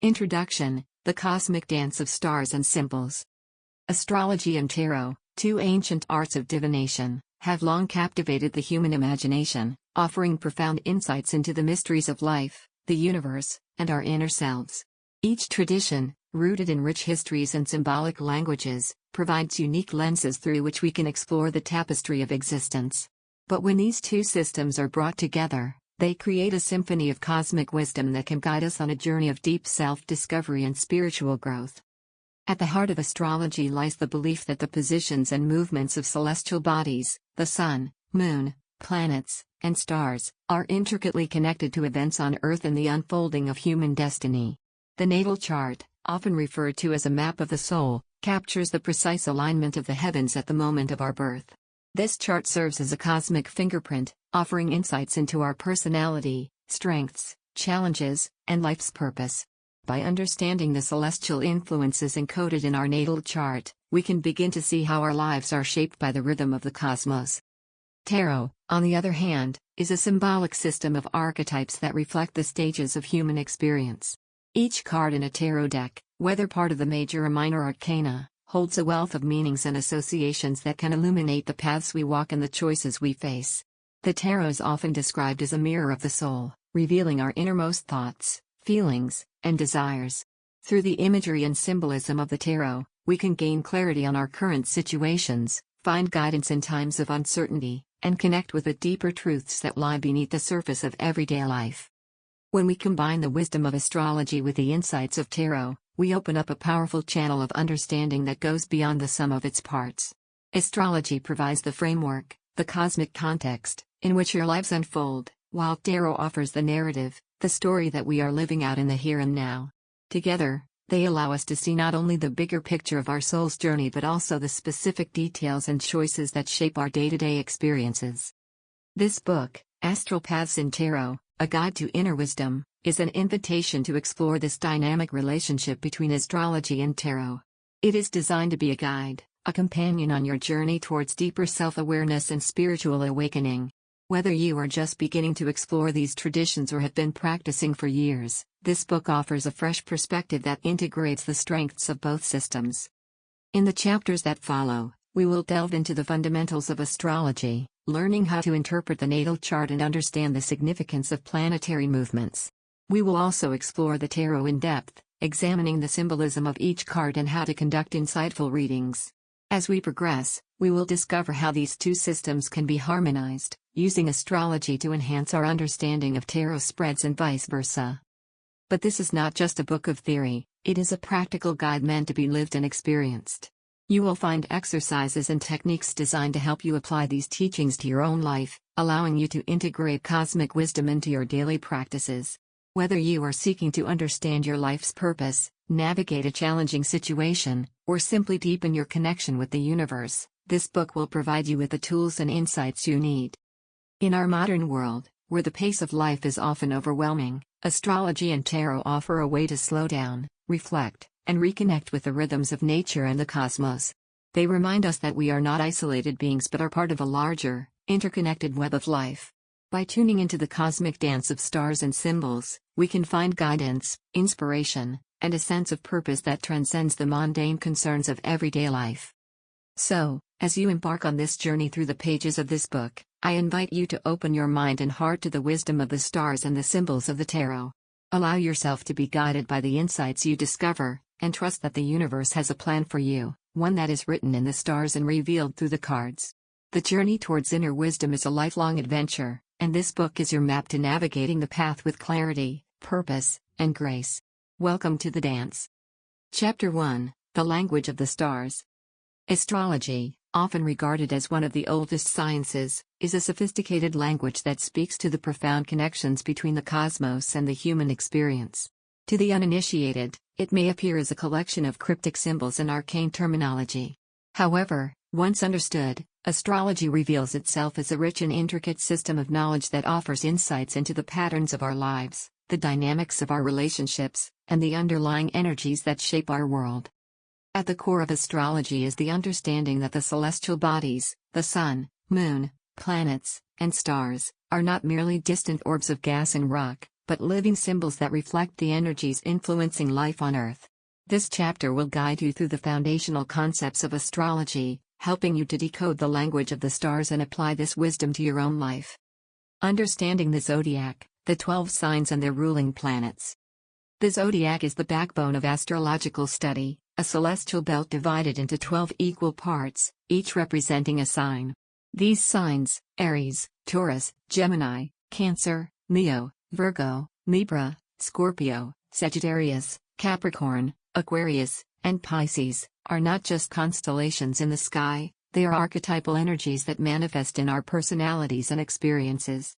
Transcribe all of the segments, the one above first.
Introduction: The Cosmic Dance of Stars and Symbols. Astrology and Tarot, two ancient arts of divination, have long captivated the human imagination, offering profound insights into the mysteries of life, the universe, and our inner selves. Each tradition, rooted in rich histories and symbolic languages, provides unique lenses through which we can explore the tapestry of existence. But when these two systems are brought together, they create a symphony of cosmic wisdom that can guide us on a journey of deep self-discovery and spiritual growth. At the heart of astrology lies the belief that the positions and movements of celestial bodies, the sun, moon, planets, and stars, are intricately connected to events on Earth and the unfolding of human destiny. The natal chart, often referred to as a map of the soul, captures the precise alignment of the heavens at the moment of our birth. This chart serves as a cosmic fingerprint, offering insights into our personality, strengths, challenges, and life's purpose. By understanding the celestial influences encoded in our natal chart, we can begin to see how our lives are shaped by the rhythm of the cosmos. Tarot, on the other hand, is a symbolic system of archetypes that reflect the stages of human experience. Each card in a tarot deck, whether part of the Major or Minor Arcana, holds a wealth of meanings and associations that can illuminate the paths we walk and the choices we face. The tarot is often described as a mirror of the soul, revealing our innermost thoughts, feelings, and desires. Through the imagery and symbolism of the tarot, we can gain clarity on our current situations, find guidance in times of uncertainty, and connect with the deeper truths that lie beneath the surface of everyday life. When we combine the wisdom of astrology with the insights of tarot, we open up a powerful channel of understanding that goes beyond the sum of its parts. Astrology provides the framework, the cosmic context, in which our lives unfold, while tarot offers the narrative, the story that we are living out in the here and now. Together, they allow us to see not only the bigger picture of our soul's journey but also the specific details and choices that shape our day-to-day experiences. This book, Astral Paths and Tarot, A Guide to Inner Wisdom, is an invitation to explore this dynamic relationship between astrology and tarot. It is designed to be a guide, a companion on your journey towards deeper self-awareness and spiritual awakening. Whether you are just beginning to explore these traditions or have been practicing for years, this book offers a fresh perspective that integrates the strengths of both systems. In the chapters that follow, we will delve into the fundamentals of astrology, learning how to interpret the natal chart and understand the significance of planetary movements. We will also explore the tarot in depth, examining the symbolism of each card and how to conduct insightful readings. As we progress, we will discover how these two systems can be harmonized, using astrology to enhance our understanding of tarot spreads and vice versa. But this is not just a book of theory, it is a practical guide meant to be lived and experienced. You will find exercises and techniques designed to help you apply these teachings to your own life, allowing you to integrate cosmic wisdom into your daily practices. Whether you are seeking to understand your life's purpose, navigate a challenging situation, or simply deepen your connection with the universe, this book will provide you with the tools and insights you need. In our modern world, where the pace of life is often overwhelming, astrology and tarot offer a way to slow down, reflect, and reconnect with the rhythms of nature and the cosmos. They remind us that we are not isolated beings but are part of a larger, interconnected web of life. By tuning into the cosmic dance of stars and symbols, we can find guidance, inspiration, and a sense of purpose that transcends the mundane concerns of everyday life. So, as you embark on this journey through the pages of this book, I invite you to open your mind and heart to the wisdom of the stars and the symbols of the tarot. Allow yourself to be guided by the insights you discover, and trust that the universe has a plan for you, one that is written in the stars and revealed through the cards. The journey towards inner wisdom is a lifelong adventure, and this book is your map to navigating the path with clarity, purpose, and grace. Welcome to the dance. Chapter 1: The Language of the Stars. Astrology, often regarded as one of the oldest sciences, is a sophisticated language that speaks to the profound connections between the cosmos and the human experience. To the uninitiated, it may appear as a collection of cryptic symbols and arcane terminology. However, once understood, astrology reveals itself as a rich and intricate system of knowledge that offers insights into the patterns of our lives, the dynamics of our relationships, and the underlying energies that shape our world. At the core of astrology is the understanding that the celestial bodies, the sun, moon, planets, and stars, are not merely distant orbs of gas and rock, but living symbols that reflect the energies influencing life on Earth. This chapter will guide you through the foundational concepts of astrology, helping you to decode the language of the stars and apply this wisdom to your own life. Understanding the zodiac, the 12 signs and their ruling planets. The zodiac is the backbone of astrological study, a celestial belt divided into 12 equal parts, each representing a sign. These signs, Aries, Taurus, Gemini, Cancer, Leo, Virgo, Libra, Scorpio, Sagittarius, Capricorn, Aquarius, and Pisces, are not just constellations in the sky, they are archetypal energies that manifest in our personalities and experiences.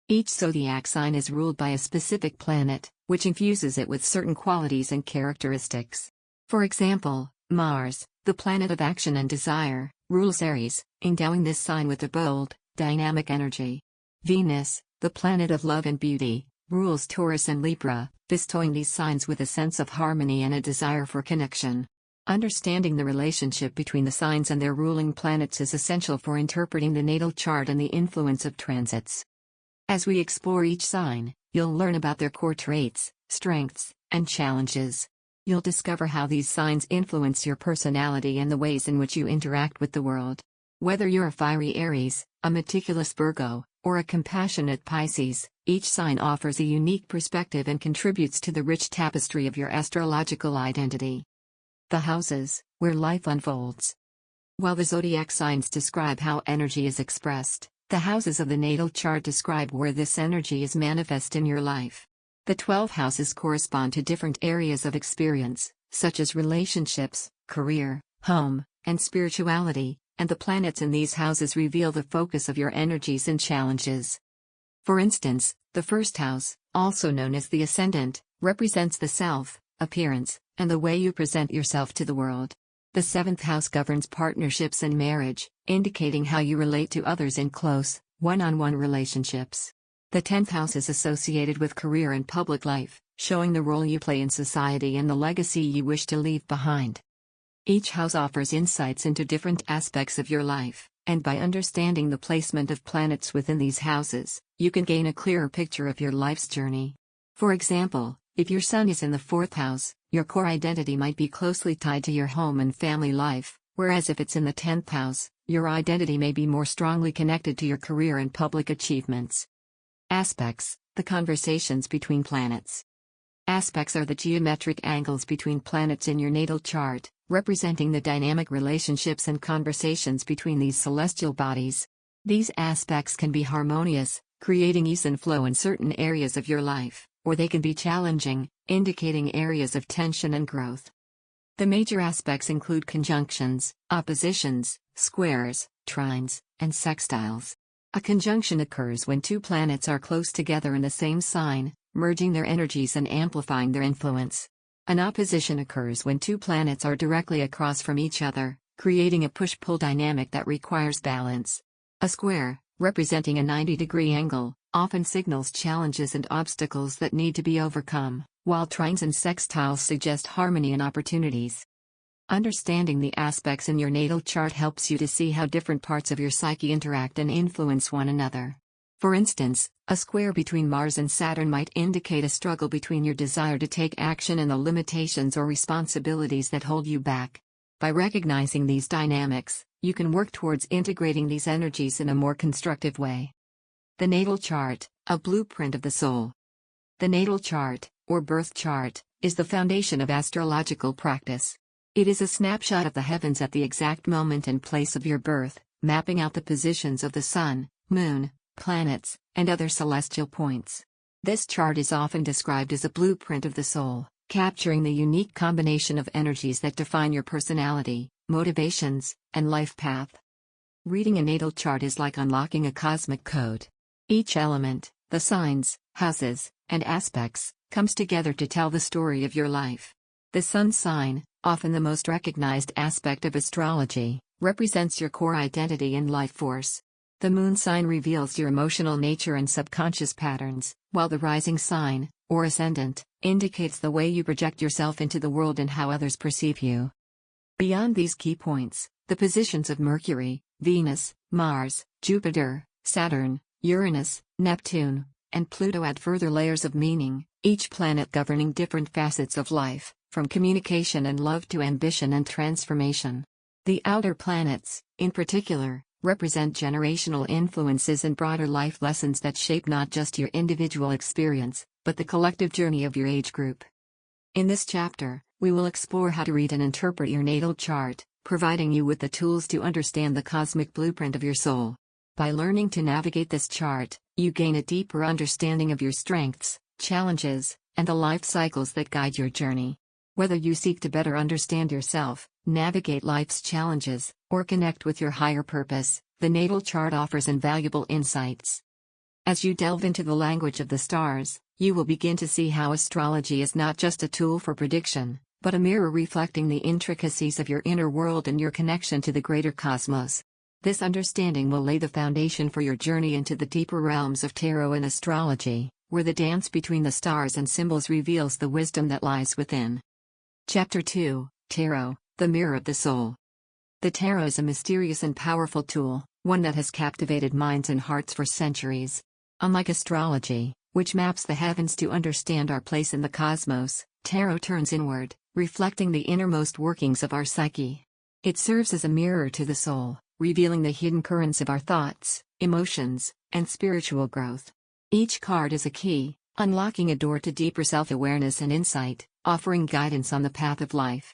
Each zodiac sign is ruled by a specific planet, which infuses it with certain qualities and characteristics. For example, Mars, the planet of action and desire, rules Aries, endowing this sign with a bold, dynamic energy. Venus, the planet of love and beauty, rules Taurus and Libra, bestowing these signs with a sense of harmony and a desire for connection. Understanding the relationship between the signs and their ruling planets is essential for interpreting the natal chart and the influence of transits. As we explore each sign, you'll learn about their core traits, strengths, and challenges. You'll discover how these signs influence your personality and the ways in which you interact with the world. Whether you're a fiery Aries, a meticulous Virgo, or a compassionate Pisces, each sign offers a unique perspective and contributes to the rich tapestry of your astrological identity. The houses, where life unfolds. While the zodiac signs describe how energy is expressed, the houses of the natal chart describe where this energy is manifest in your life. The 12 houses correspond to different areas of experience, such as relationships, career, home, and spirituality, and the planets in these houses reveal the focus of your energies and challenges. For instance, the first house, also known as the ascendant, represents the self, appearance, and the way you present yourself to the world. The 7th house governs partnerships and marriage, indicating how you relate to others in close, one-on-one relationships. The 10th house is associated with career and public life, showing the role you play in society and the legacy you wish to leave behind. Each house offers insights into different aspects of your life, and by understanding the placement of planets within these houses, you can gain a clearer picture of your life's journey. For example, if your sun is in the 4th house, your core identity might be closely tied to your home and family life, whereas if it's in the 10th house, your identity may be more strongly connected to your career and public achievements. Aspects, the conversations between planets. Aspects are the geometric angles between planets in your natal chart, representing the dynamic relationships and conversations between these celestial bodies. These aspects can be harmonious, creating ease and flow in certain areas of your life, or they can be challenging, indicating areas of tension and growth. The major aspects include conjunctions, oppositions, squares, trines, and sextiles. A conjunction occurs when two planets are close together in the same sign, merging their energies and amplifying their influence. An opposition occurs when two planets are directly across from each other, creating a push-pull dynamic that requires balance. A square, representing a 90-degree angle, often signals challenges and obstacles that need to be overcome, while trines and sextiles suggest harmony and opportunities. Understanding the aspects in your natal chart helps you to see how different parts of your psyche interact and influence one another. For instance, a square between Mars and Saturn might indicate a struggle between your desire to take action and the limitations or responsibilities that hold you back. By recognizing these dynamics, you can work towards integrating these energies in a more constructive way. The natal chart, a blueprint of the soul. The natal chart, or birth chart, is the foundation of astrological practice. It is a snapshot of the heavens at the exact moment and place of your birth, mapping out the positions of the sun, moon, planets, and other celestial points. This chart is often described as a blueprint of the soul, capturing the unique combination of energies that define your personality, motivations, and life path. Reading a natal chart is like unlocking a cosmic code. Each element, the signs, houses, and aspects, comes together to tell the story of your life. The sun sign, often the most recognized aspect of astrology, represents your core identity and life force. The moon sign reveals your emotional nature and subconscious patterns, while the rising sign, or ascendant, indicates the way you project yourself into the world and how others perceive you. Beyond these key points, the positions of Mercury, Venus, Mars, Jupiter, Saturn, Uranus, Neptune, and Pluto add further layers of meaning, each planet governing different facets of life, from communication and love to ambition and transformation. The outer planets, in particular, represent generational influences and broader life lessons that shape not just your individual experience, but the collective journey of your age group. In this chapter, we will explore how to read and interpret your natal chart, providing you with the tools to understand the cosmic blueprint of your soul. By learning to navigate this chart, you gain a deeper understanding of your strengths, challenges, and the life cycles that guide your journey. Whether you seek to better understand yourself, navigate life's challenges, or connect with your higher purpose, the natal chart offers invaluable insights. As you delve into the language of the stars, you will begin to see how astrology is not just a tool for prediction, but a mirror reflecting the intricacies of your inner world and your connection to the greater cosmos. This understanding will lay the foundation for your journey into the deeper realms of tarot and astrology, where the dance between the stars and symbols reveals the wisdom that lies within. Chapter 2, Tarot, the Mirror of the Soul. The tarot is a mysterious and powerful tool, one that has captivated minds and hearts for centuries. Unlike astrology, which maps the heavens to understand our place in the cosmos, tarot turns inward, reflecting the innermost workings of our psyche. It serves as a mirror to the soul, revealing the hidden currents of our thoughts, emotions, and spiritual growth. Each card is a key, unlocking a door to deeper self-awareness and insight, offering guidance on the path of life.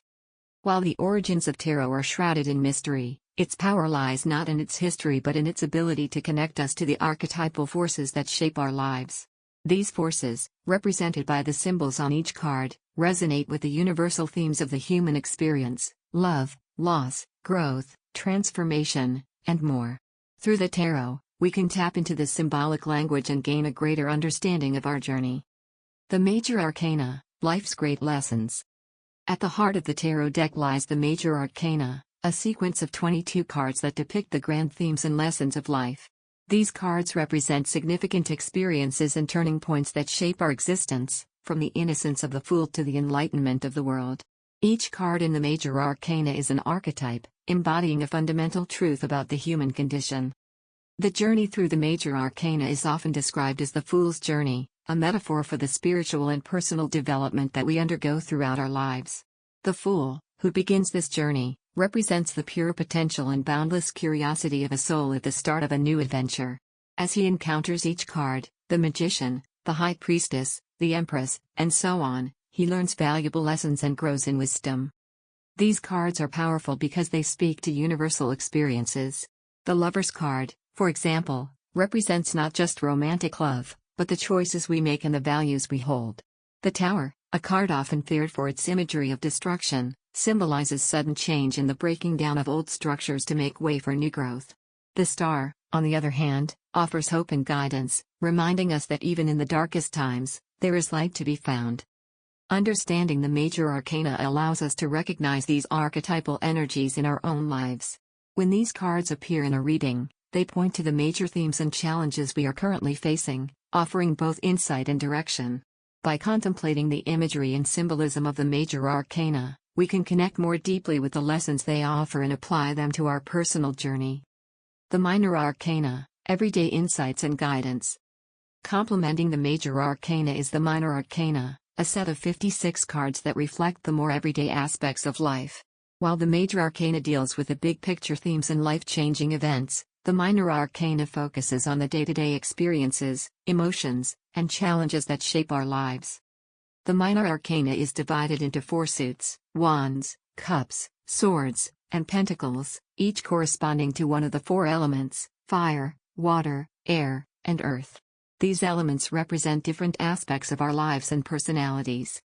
While the origins of tarot are shrouded in mystery, its power lies not in its history but in its ability to connect us to the archetypal forces that shape our lives. These forces, represented by the symbols on each card, resonate with the universal themes of the human experience: love, loss, growth, transformation, and more. Through the tarot, we can tap into this symbolic language and gain a greater understanding of our journey. The Major Arcana, life's great lessons. At the heart of the tarot deck lies the Major Arcana, a sequence of 22 cards that depict the grand themes and lessons of life. These cards represent significant experiences and turning points that shape our existence, from the innocence of the fool to the enlightenment of the world. Each card in the Major Arcana is an archetype, embodying a fundamental truth about the human condition. The journey through the Major Arcana is often described as the Fool's Journey, a metaphor for the spiritual and personal development that we undergo throughout our lives. The Fool, who begins this journey, represents the pure potential and boundless curiosity of a soul at the start of a new adventure. As he encounters each card, the Magician, the High Priestess, the Empress, and so on, he learns valuable lessons and grows in wisdom. These cards are powerful because they speak to universal experiences. The Lover's card, for example, represents not just romantic love, but the choices we make and the values we hold. The Tower, a card often feared for its imagery of destruction, symbolizes sudden change and the breaking down of old structures to make way for new growth. The Star, on the other hand, offers hope and guidance, reminding us that even in the darkest times, there is light to be found. Understanding the Major Arcana allows us to recognize these archetypal energies in our own lives. When these cards appear in a reading, they point to the major themes and challenges we are currently facing, offering both insight and direction. By contemplating the imagery and symbolism of the Major Arcana, we can connect more deeply with the lessons they offer and apply them to our personal journey. The Minor Arcana, everyday insights and guidance. Complementing the Major Arcana is the Minor Arcana, a set of 56 cards that reflect the more everyday aspects of life. While the Major Arcana deals with the big picture themes and life-changing events, the Minor Arcana focuses on the day-to-day experiences, emotions, and challenges that shape our lives. The Minor Arcana is divided into 4 suits: Wands, Cups, Swords, and Pentacles, each corresponding to one of the 4 elements: fire, water, air, and earth. These elements represent different aspects of our lives and personalities.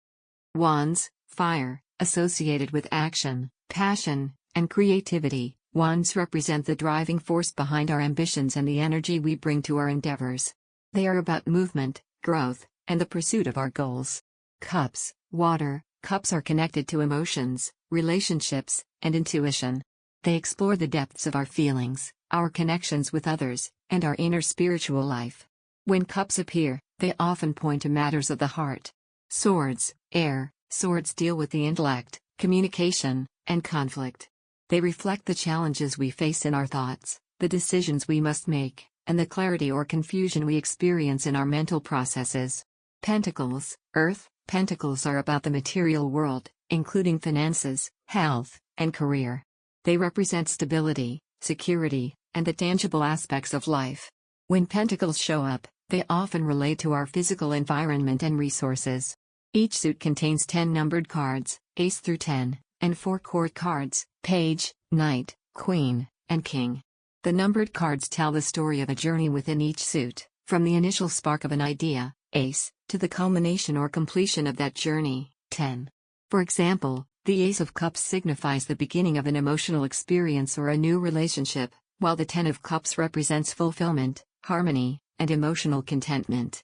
Wands, fire, associated with action, passion, and creativity. Wands represent the driving force behind our ambitions and the energy we bring to our endeavors. They are about movement, growth, and the pursuit of our goals. Cups, water. Cups are connected to emotions, relationships, and intuition. They explore the depths of our feelings, our connections with others, and our inner spiritual life. When cups appear, they often point to matters of the heart. Swords, air. Swords deal with the intellect, communication, and conflict. They reflect the challenges we face in our thoughts, the decisions we must make, and the clarity or confusion we experience in our mental processes. Pentacles, Earth. Pentacles are about the material world, including finances, health, and career. They represent stability, security, and the tangible aspects of life. When pentacles show up, they often relate to our physical environment and resources. Each suit contains 10 numbered cards, Ace through 10, and 4 court cards, Page, Knight, Queen, and King. The numbered cards tell the story of a journey within each suit, from the initial spark of an idea, Ace, to the culmination or completion of that journey, 10. For example, the Ace of Cups signifies the beginning of an emotional experience or a new relationship, while the 10 of Cups represents fulfillment, harmony, and emotional contentment.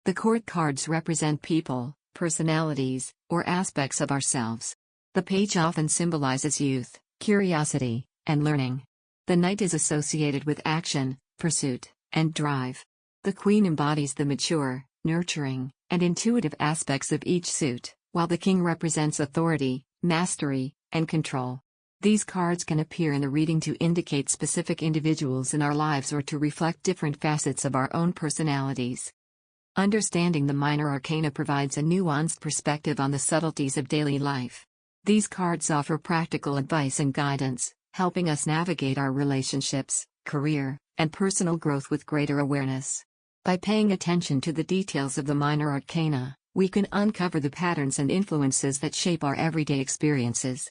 The court cards represent people, personalities, or aspects of ourselves. The Page often symbolizes youth, curiosity, and learning. The Knight is associated with action, pursuit, and drive. The Queen embodies the mature, nurturing, and intuitive aspects of each suit, while the King represents authority, mastery, and control. These cards can appear in the reading to indicate specific individuals in our lives or to reflect different facets of our own personalities. Understanding the minor arcana provides a nuanced perspective on the subtleties of daily life. These cards offer practical advice and guidance, helping us navigate our relationships, career, and personal growth with greater awareness. By paying attention to the details of the minor arcana, we can uncover the patterns and influences that shape our everyday experiences.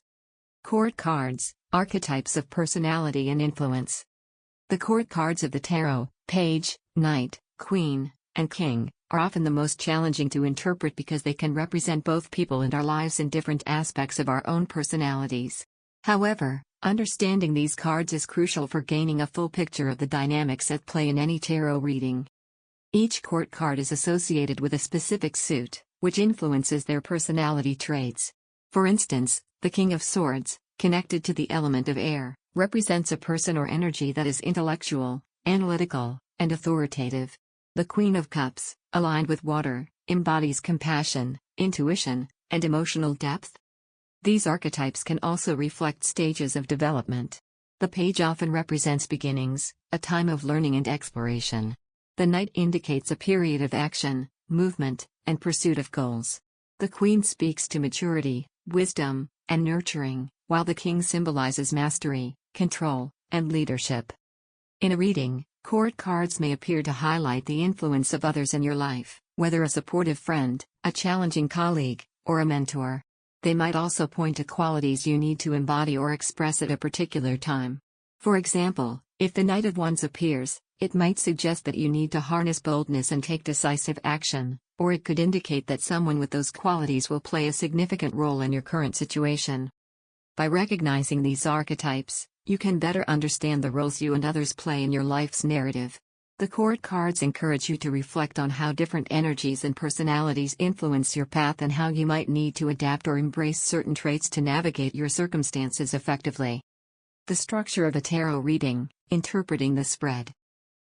Court cards, archetypes of personality and influence. The court cards of the tarot, Page, Knight, Queen, and King, are often the most challenging to interpret because they can represent both people and our lives in different aspects of our own personalities. However, understanding these cards is crucial for gaining a full picture of the dynamics at play in any tarot reading. Each court card is associated with a specific suit, which influences their personality traits. For instance, the King of Swords, connected to the element of air, represents a person or energy that is intellectual, analytical, and authoritative. The Queen of Cups, aligned with water, embodies compassion, intuition, and emotional depth. These archetypes can also reflect stages of development. The Page often represents beginnings, a time of learning and exploration. The Knight indicates a period of action, movement, and pursuit of goals. The Queen speaks to maturity, wisdom, and nurturing, while the King symbolizes mastery, control, and leadership. In a reading, court cards may appear to highlight the influence of others in your life, whether a supportive friend, a challenging colleague, or a mentor. They might also point to qualities you need to embody or express at a particular time. For example, if the Knight of Wands appears, it might suggest that you need to harness boldness and take decisive action, or it could indicate that someone with those qualities will play a significant role in your current situation. By recognizing these archetypes, you can better understand the roles you and others play in your life's narrative. The court cards encourage you to reflect on how different energies and personalities influence your path and how you might need to adapt or embrace certain traits to navigate your circumstances effectively. The structure of a tarot reading, interpreting the spread.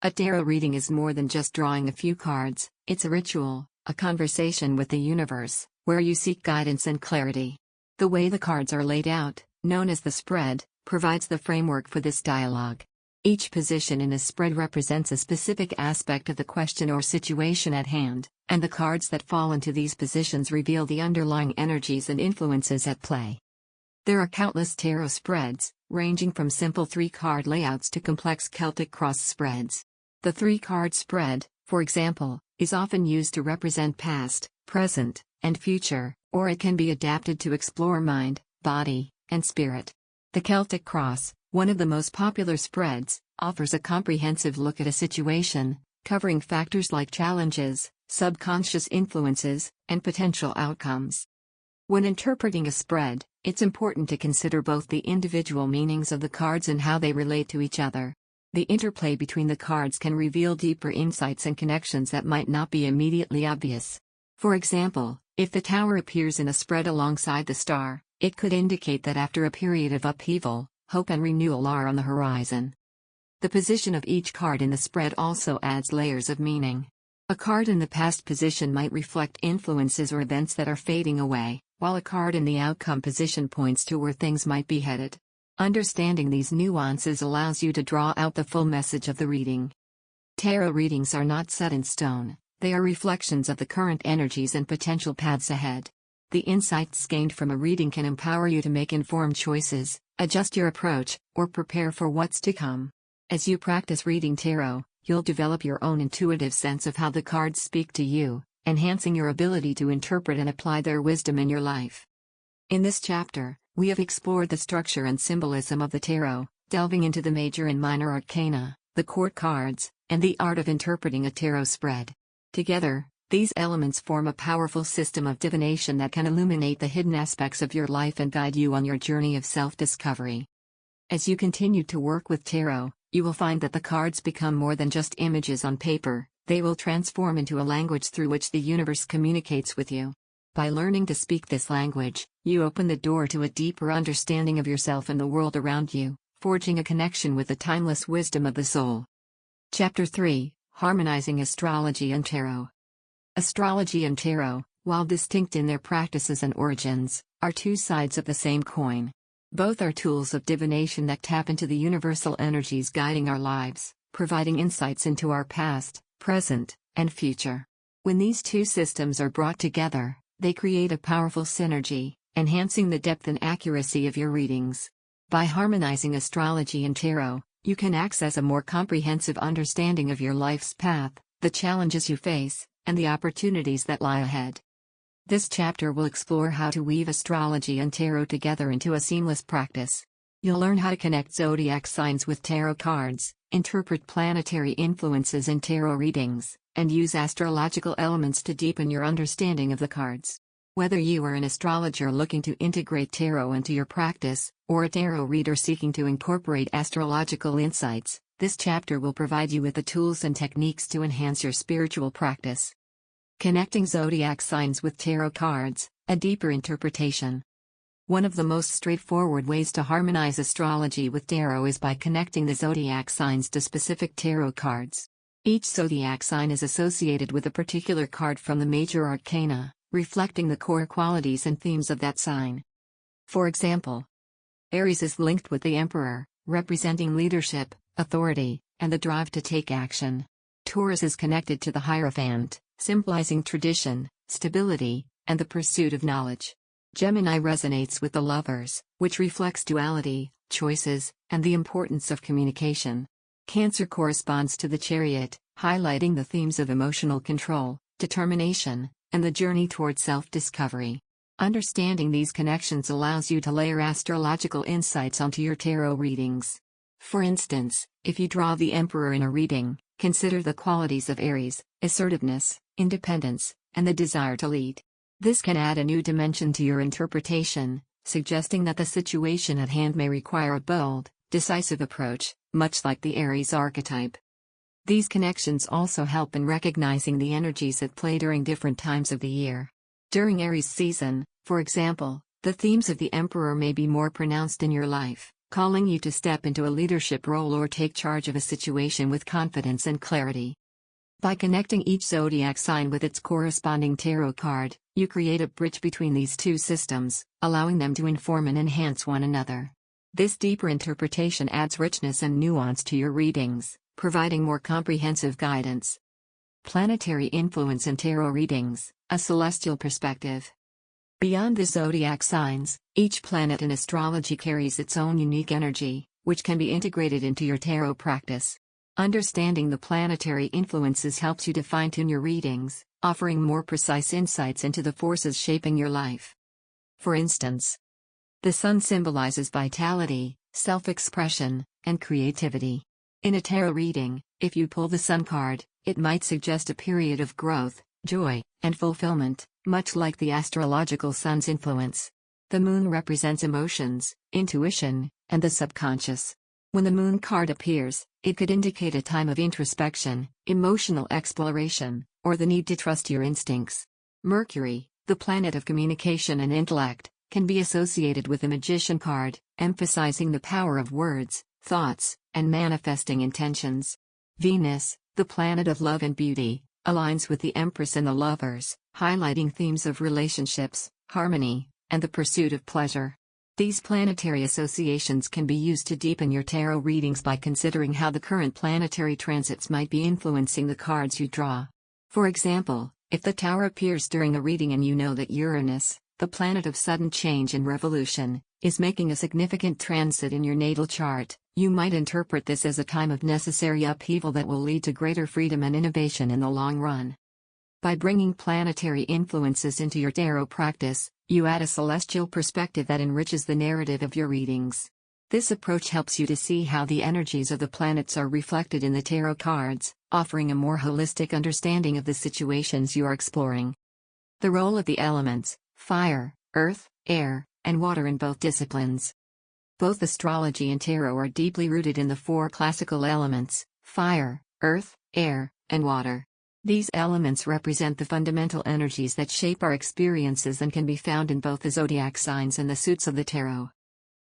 A tarot reading is more than just drawing a few cards, it's a ritual, a conversation with the universe, where you seek guidance and clarity. The way the cards are laid out, known as the spread, provides the framework for this dialogue. Each position in a spread represents a specific aspect of the question or situation at hand, and the cards that fall into these positions reveal the underlying energies and influences at play. There are countless tarot spreads, ranging from simple 3-card layouts to complex Celtic cross spreads. The 3-card spread, for example, is often used to represent past, present, and future, or it can be adapted to explore mind, body, and spirit. The Celtic cross, one of the most popular spreads, offers a comprehensive look at a situation, covering factors like challenges, subconscious influences, and potential outcomes. When interpreting a spread, it's important to consider both the individual meanings of the cards and how they relate to each other. The interplay between the cards can reveal deeper insights and connections that might not be immediately obvious. For example, if the Tower appears in a spread alongside the Star, it could indicate that after a period of upheaval, hope and renewal are on the horizon. The position of each card in the spread also adds layers of meaning. A card in the past position might reflect influences or events that are fading away, while a card in the outcome position points to where things might be headed. Understanding these nuances allows you to draw out the full message of the reading. Tarot readings are not set in stone, they are reflections of the current energies and potential paths ahead. The insights gained from a reading can empower you to make informed choices, adjust your approach, or prepare for what's to come. As you practice reading tarot, you'll develop your own intuitive sense of how the cards speak to you, enhancing your ability to interpret and apply their wisdom in your life. In this chapter, we have explored the structure and symbolism of the tarot, delving into the Major and Minor Arcana, the court cards, and the art of interpreting a tarot spread. Together, these elements form a powerful system of divination that can illuminate the hidden aspects of your life and guide you on your journey of self-discovery. As you continue to work with tarot, you will find that the cards become more than just images on paper, they will transform into a language through which the universe communicates with you. By learning to speak this language, you open the door to a deeper understanding of yourself and the world around you, forging a connection with the timeless wisdom of the soul. Chapter 3: Harmonizing Astrology and Tarot. Astrology and tarot, while distinct in their practices and origins, are two sides of the same coin. Both are tools of divination that tap into the universal energies guiding our lives, providing insights into our past, present, and future. When these two systems are brought together, they create a powerful synergy, enhancing the depth and accuracy of your readings. By harmonizing astrology and tarot, you can access a more comprehensive understanding of your life's path, the challenges you face, and the opportunities that lie ahead. This chapter will explore how to weave astrology and tarot together into a seamless practice. You'll learn how to connect zodiac signs with tarot cards, interpret planetary influences in tarot readings, and use astrological elements to deepen your understanding of the cards. Whether you are an astrologer looking to integrate tarot into your practice, or a tarot reader seeking to incorporate astrological insights, this chapter will provide you with the tools and techniques to enhance your spiritual practice. Connecting zodiac signs with tarot cards, a deeper interpretation. One of the most straightforward ways to harmonize astrology with tarot is by connecting the zodiac signs to specific tarot cards. Each zodiac sign is associated with a particular card from the Major Arcana, reflecting the core qualities and themes of that sign. For example, Aries is linked with the Emperor, representing leadership, authority, and the drive to take action. Taurus is connected to the Hierophant, symbolizing tradition, stability, and the pursuit of knowledge. Gemini resonates with the Lovers, which reflects duality, choices, and the importance of communication. Cancer corresponds to the Chariot, highlighting the themes of emotional control, determination, and the journey toward self-discovery. Understanding these connections allows you to layer astrological insights onto your tarot readings. For instance, if you draw the Emperor in a reading, consider the qualities of Aries: assertiveness, independence, and the desire to lead. This can add a new dimension to your interpretation, suggesting that the situation at hand may require a bold, decisive approach, much like the Aries archetype. These connections also help in recognizing the energies at play during different times of the year. During Aries season, for example, the themes of the Emperor may be more pronounced in your life, calling you to step into a leadership role or take charge of a situation with confidence and clarity. By connecting each zodiac sign with its corresponding tarot card, you create a bridge between these two systems, allowing them to inform and enhance one another. This deeper interpretation adds richness and nuance to your readings, providing more comprehensive guidance. Planetary influence in tarot readings, a celestial perspective. Beyond the zodiac signs, each planet in astrology carries its own unique energy, which can be integrated into your tarot practice. Understanding the planetary influences helps you to fine-tune your readings, offering more precise insights into the forces shaping your life. For instance, the Sun symbolizes vitality, self-expression, and creativity. In a tarot reading, if you pull the Sun card, it might suggest a period of growth, joy, and fulfillment, much like the astrological Sun's influence. The Moon represents emotions, intuition, and the subconscious. When the Moon card appears, it could indicate a time of introspection, emotional exploration, or the need to trust your instincts. Mercury, the planet of communication and intellect, can be associated with the Magician card, emphasizing the power of words, thoughts, and manifesting intentions. Venus, the planet of love and beauty, aligns with the Empress and the Lovers, highlighting themes of relationships, harmony, and the pursuit of pleasure. These planetary associations can be used to deepen your tarot readings by considering how the current planetary transits might be influencing the cards you draw. For example, if the Tower appears during a reading and you know that Uranus, the planet of sudden change and revolution, is making a significant transit in your natal chart, you might interpret this as a time of necessary upheaval that will lead to greater freedom and innovation in the long run. By bringing planetary influences into your tarot practice, you add a celestial perspective that enriches the narrative of your readings. This approach helps you to see how the energies of the planets are reflected in the tarot cards, offering a more holistic understanding of the situations you are exploring. The role of the elements: fire, earth, air, and water in both disciplines. Both astrology and tarot are deeply rooted in the four classical elements: fire, earth, air, and water. These elements represent the fundamental energies that shape our experiences and can be found in both the zodiac signs and the suits of the tarot.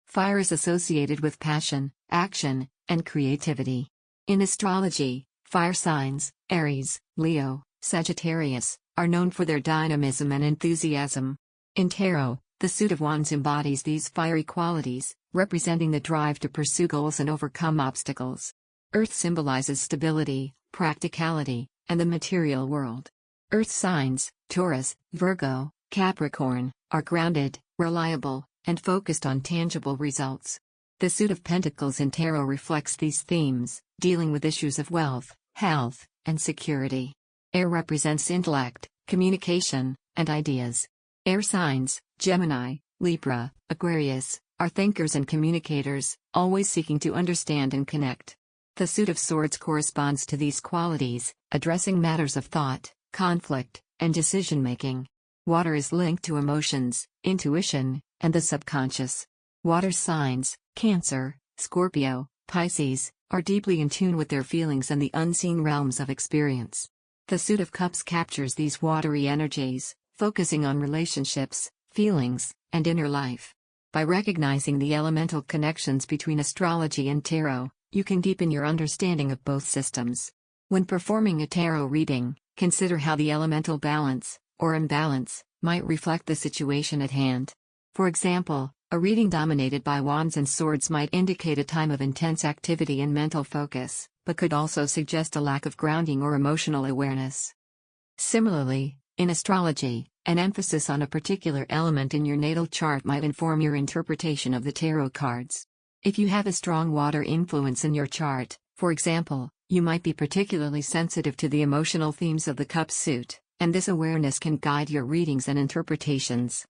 Fire is associated with passion, action, and creativity. In astrology, fire signs, Aries, Leo, Sagittarius, are known for their dynamism and enthusiasm. In tarot, the suit of wands embodies these fiery qualities, representing the drive to pursue goals and overcome obstacles. Earth symbolizes stability, practicality, and the material world. Earth signs, Taurus, Virgo, Capricorn, are grounded, reliable, and focused on tangible results. The suit of Pentacles in tarot reflects these themes, dealing with issues of wealth, health, and security. Air represents intellect, communication, and ideas. Air signs, Gemini, Libra, Aquarius, are thinkers and communicators, always seeking to understand and connect. The suit of Swords corresponds to these qualities, addressing matters of thought, conflict, and decision-making. Water is linked to emotions, intuition, and the subconscious. Water signs, Cancer, Scorpio, Pisces, are deeply in tune with their feelings and the unseen realms of experience. The suit of Cups captures these watery energies, focusing on relationships, feelings, and inner life. By recognizing the elemental connections between astrology and tarot, you can deepen your understanding of both systems. When performing a tarot reading, consider how the elemental balance, or imbalance, might reflect the situation at hand. For example, a reading dominated by wands and swords might indicate a time of intense activity and mental focus, but could also suggest a lack of grounding or emotional awareness. Similarly, in astrology, an emphasis on a particular element in your natal chart might inform your interpretation of the tarot cards. If you have a strong water influence in your chart, for example, you might be particularly sensitive to the emotional themes of the Cups suit, and this awareness can guide your readings and interpretations.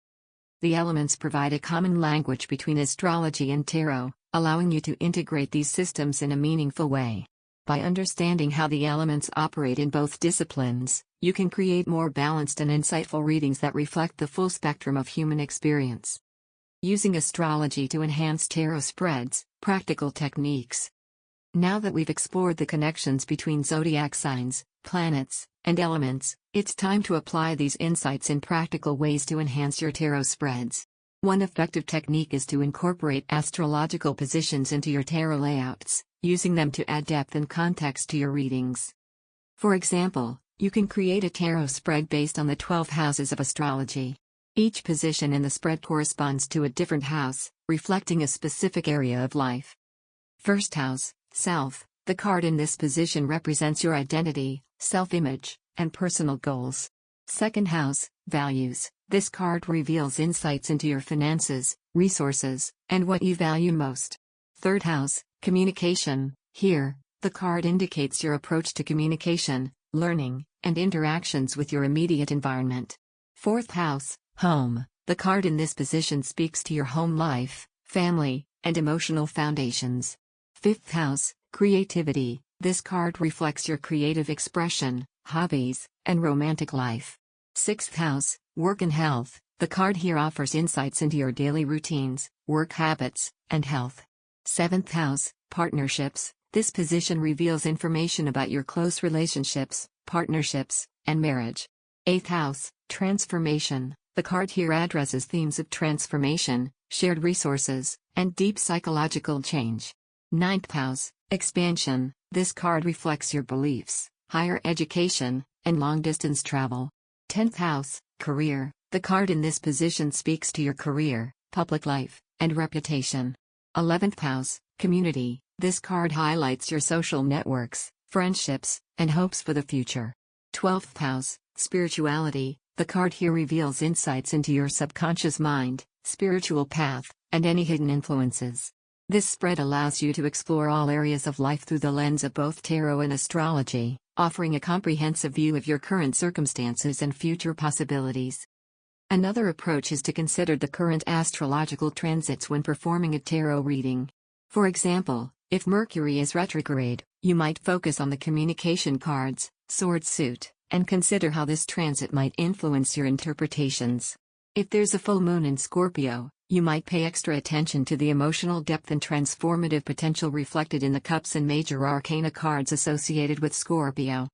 The elements provide a common language between astrology and tarot, allowing you to integrate these systems in a meaningful way. By understanding how the elements operate in both disciplines, you can create more balanced and insightful readings that reflect the full spectrum of human experience. Using astrology to enhance tarot spreads, practical techniques. Now that we've explored the connections between zodiac signs, planets, and elements, it's time to apply these insights in practical ways to enhance your tarot spreads. One effective technique is to incorporate astrological positions into your tarot layouts, using them to add depth and context to your readings. For example, you can create a tarot spread based on the 12 houses of astrology. Each position in the spread corresponds to a different house, reflecting a specific area of life. First house, Self. The card in this position represents your identity, self-image, and personal goals. Second house, Values. This card reveals insights into your finances, resources, and what you value most. Third house, Communication. Here, the card indicates your approach to communication, learning, and interactions with your immediate environment. Fourth house, Home. The card in this position speaks to your home life, family, and emotional foundations. Fifth house, Creativity. This card reflects your creative expression, hobbies, and romantic life. Sixth house, Work and Health. The card here offers insights into your daily routines, work habits, and health. Seventh house, Partnerships. This position reveals information about your close relationships, partnerships, and marriage. Eighth house, Transformation. The card here addresses themes of transformation, shared resources, and deep psychological change. Ninth house, Expansion. This card reflects your beliefs, higher education, and long-distance travel. 10th house, Career. The card in this position speaks to your career, public life, and reputation. 11th house, community. This card highlights your social networks, friendships, and hopes for the future. 12th house, spirituality. The card here reveals insights into your subconscious mind, spiritual path, and any hidden influences. This spread allows you to explore all areas of life through the lens of both tarot and astrology, offering a comprehensive view of your current circumstances and future possibilities. Another approach is to consider the current astrological transits when performing a tarot reading. For example, if Mercury is retrograde, you might focus on the communication cards, sword suit, and consider how this transit might influence your interpretations. If there's a full moon in Scorpio, you might pay extra attention to the emotional depth and transformative potential reflected in the Cups and Major Arcana cards associated with Scorpio.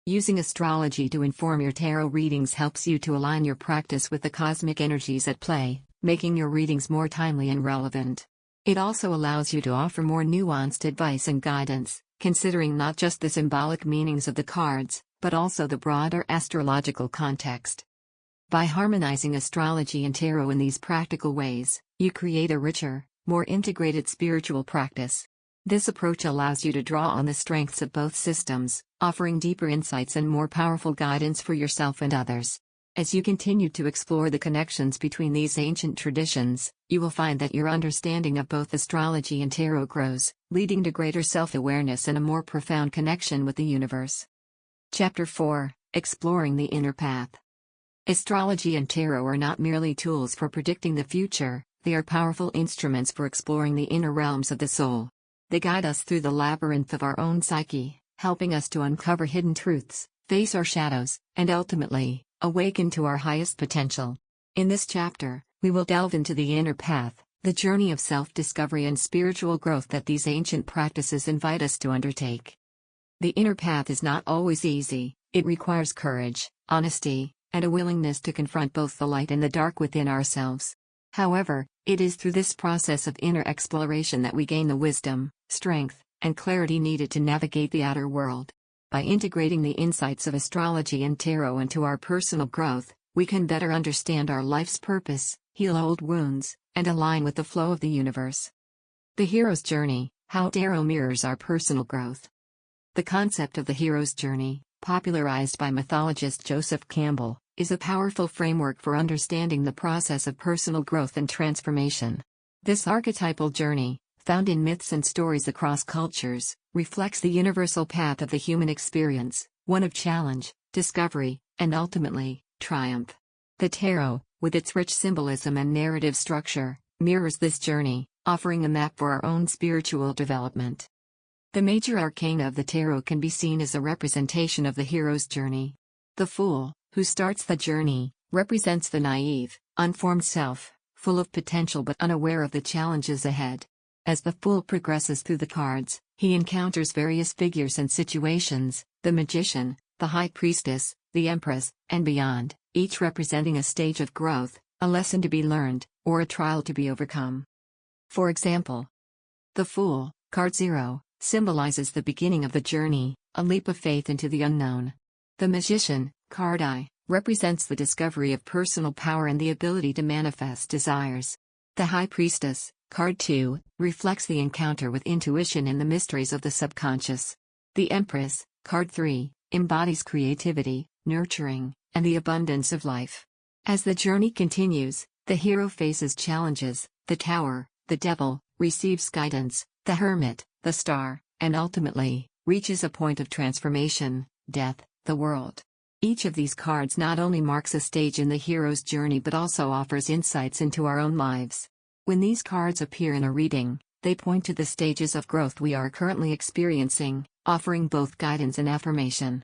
Using astrology to inform your tarot readings helps you to align your practice with the cosmic energies at play, making your readings more timely and relevant. It also allows you to offer more nuanced advice and guidance, considering not just the symbolic meanings of the cards, but also the broader astrological context. By harmonizing astrology and tarot in these practical ways, you create a richer, more integrated spiritual practice. This approach allows you to draw on the strengths of both systems, offering deeper insights and more powerful guidance for yourself and others. As you continue to explore the connections between these ancient traditions, you will find that your understanding of both astrology and tarot grows, leading to greater self-awareness and a more profound connection with the universe. Chapter 4: Exploring the Inner Path. Astrology and tarot are not merely tools for predicting the future, they are powerful instruments for exploring the inner realms of the soul. They guide us through the labyrinth of our own psyche, helping us to uncover hidden truths, face our shadows, and ultimately, awaken to our highest potential. In this chapter, we will delve into the inner path, the journey of self-discovery and spiritual growth that these ancient practices invite us to undertake. The inner path is not always easy, it requires courage, honesty, and a willingness to confront both the light and the dark within ourselves. However, it is through this process of inner exploration that we gain the wisdom, strength, and clarity needed to navigate the outer world. By integrating the insights of astrology and tarot into our personal growth, we can better understand our life's purpose, heal old wounds, and align with the flow of the universe. The hero's journey: how tarot mirrors our personal growth. The concept of the hero's journey, popularized by mythologist Joseph Campbell, is a powerful framework for understanding the process of personal growth and transformation. This archetypal journey, found in myths and stories across cultures, reflects the universal path of the human experience, one of challenge, discovery, and ultimately, triumph. The tarot, with its rich symbolism and narrative structure, mirrors this journey, offering a map for our own spiritual development. The major arcana of the tarot can be seen as a representation of the hero's journey. The Fool, who starts the journey, represents the naive, unformed self, full of potential but unaware of the challenges ahead. As the Fool progresses through the cards, he encounters various figures and situations: the Magician, the High Priestess, the Empress, and beyond, each representing a stage of growth, a lesson to be learned, or a trial to be overcome. For example, the Fool, card 0, symbolizes the beginning of the journey, a leap of faith into the unknown. The Magician, card I, represents the discovery of personal power and the ability to manifest desires. The High Priestess, card 2, reflects the encounter with intuition and the mysteries of the subconscious. The Empress, card 3, embodies creativity, nurturing, and the abundance of life. As the journey continues, the hero faces challenges: the Tower, the Devil, receives guidance, the Hermit, the Star, and ultimately, reaches a point of transformation: death, the World. Each of these cards not only marks a stage in the hero's journey but also offers insights into our own lives. When these cards appear in a reading, they point to the stages of growth we are currently experiencing, offering both guidance and affirmation.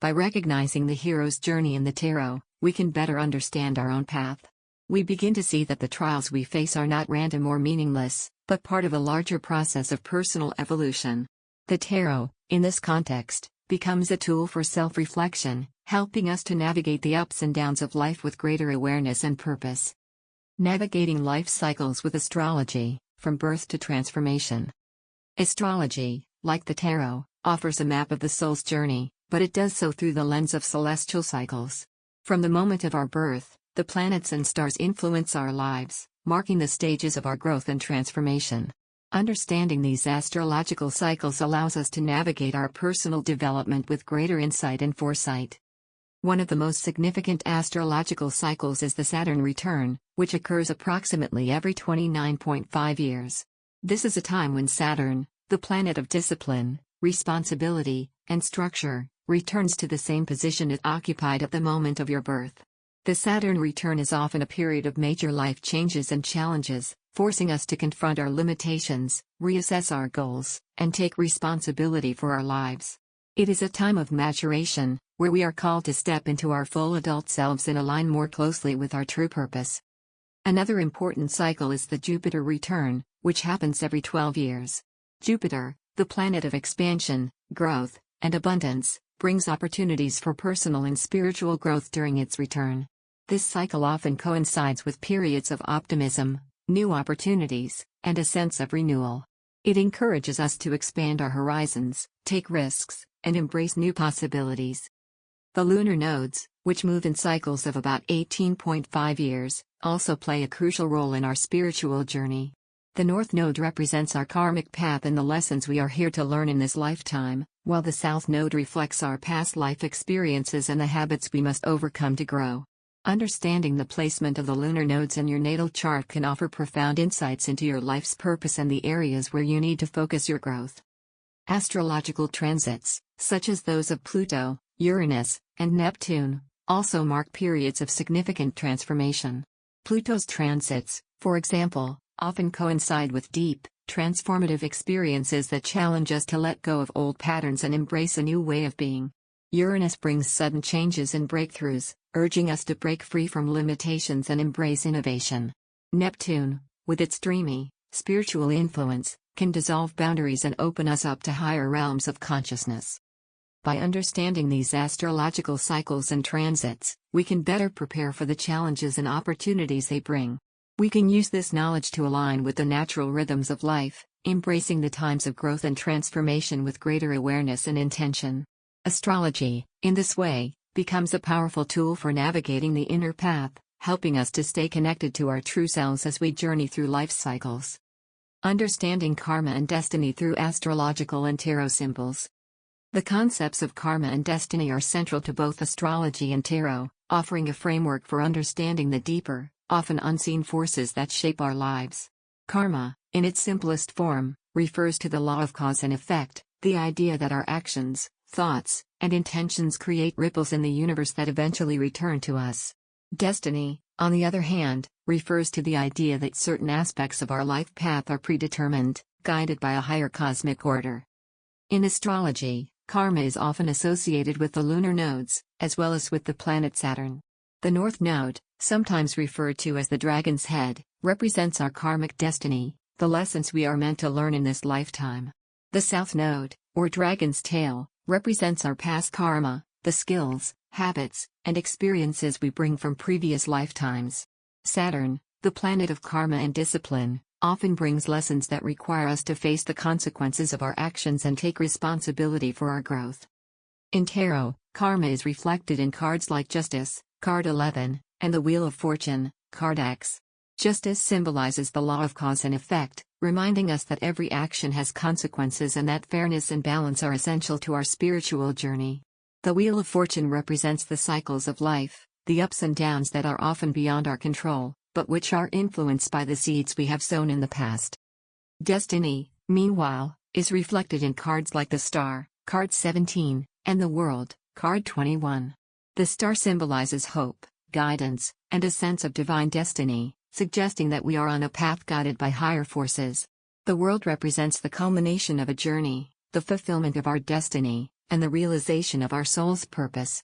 By recognizing the hero's journey in the tarot, we can better understand our own path. We begin to see that the trials we face are not random or meaningless, but part of a larger process of personal evolution. The tarot, in this context, becomes a tool for self-reflection, helping us to navigate the ups and downs of life with greater awareness and purpose. Navigating life cycles with astrology, from birth to transformation. Astrology, like the tarot, offers a map of the soul's journey, but it does so through the lens of celestial cycles. From the moment of our birth, the planets and stars influence our lives, marking the stages of our growth and transformation. Understanding these astrological cycles allows us to navigate our personal development with greater insight and foresight. One of the most significant astrological cycles is the Saturn Return, which occurs approximately every 29.5 years. This is a time when Saturn, the planet of discipline, responsibility, and structure, returns to the same position it occupied at the moment of your birth. The Saturn return is often a period of major life changes and challenges, forcing us to confront our limitations, reassess our goals, and take responsibility for our lives. It is a time of maturation, where we are called to step into our full adult selves and align more closely with our true purpose. Another important cycle is the Jupiter return, which happens every 12 years. Jupiter, the planet of expansion, growth, and abundance, brings opportunities for personal and spiritual growth during its return. This cycle often coincides with periods of optimism, new opportunities, and a sense of renewal. It encourages us to expand our horizons, take risks, and embrace new possibilities. The lunar nodes, which move in cycles of about 18.5 years, also play a crucial role in our spiritual journey. The North Node represents our karmic path and the lessons we are here to learn in this lifetime, while the South Node reflects our past life experiences and the habits we must overcome to grow. Understanding the placement of the lunar nodes in your natal chart can offer profound insights into your life's purpose and the areas where you need to focus your growth. Astrological transits, such as those of Pluto, Uranus, and Neptune, also mark periods of significant transformation. Pluto's transits, for example, often coincide with deep, transformative experiences that challenge us to let go of old patterns and embrace a new way of being. Uranus brings sudden changes and breakthroughs, urging us to break free from limitations and embrace innovation. Neptune, with its dreamy, spiritual influence, can dissolve boundaries and open us up to higher realms of consciousness. By understanding these astrological cycles and transits, we can better prepare for the challenges and opportunities they bring. We can use this knowledge to align with the natural rhythms of life, embracing the times of growth and transformation with greater awareness and intention. Astrology, in this way, becomes a powerful tool for navigating the inner path, helping us to stay connected to our true selves as we journey through life cycles. Understanding karma and destiny through astrological and tarot symbols. The concepts of karma and destiny are central to both astrology and tarot, offering a framework for understanding the deeper, often unseen forces that shape our lives. Karma, in its simplest form, refers to the law of cause and effect, the idea that our actions, thoughts, and intentions create ripples in the universe that eventually return to us. Destiny, on the other hand, refers to the idea that certain aspects of our life path are predetermined, guided by a higher cosmic order. In astrology, karma is often associated with the lunar nodes, as well as with the planet Saturn. The North Node, sometimes referred to as the dragon's head, represents our karmic destiny, the lessons we are meant to learn in this lifetime. The South Node, or dragon's tail, represents our past karma, the skills, habits, and experiences we bring from previous lifetimes. Saturn, the planet of karma and discipline, often brings lessons that require us to face the consequences of our actions and take responsibility for our growth. In tarot, karma is reflected in cards like Justice, card 11, and the Wheel of Fortune, card X. Justice symbolizes the law of cause and effect, reminding us that every action has consequences and that fairness and balance are essential to our spiritual journey. The Wheel of Fortune represents the cycles of life, the ups and downs that are often beyond our control, but which are influenced by the seeds we have sown in the past. Destiny, meanwhile, is reflected in cards like the Star, card 17, and the World, card 21. The star symbolizes hope, guidance, and a sense of divine destiny, suggesting that we are on a path guided by higher forces. The World represents the culmination of a journey, the fulfillment of our destiny, and the realization of our soul's purpose.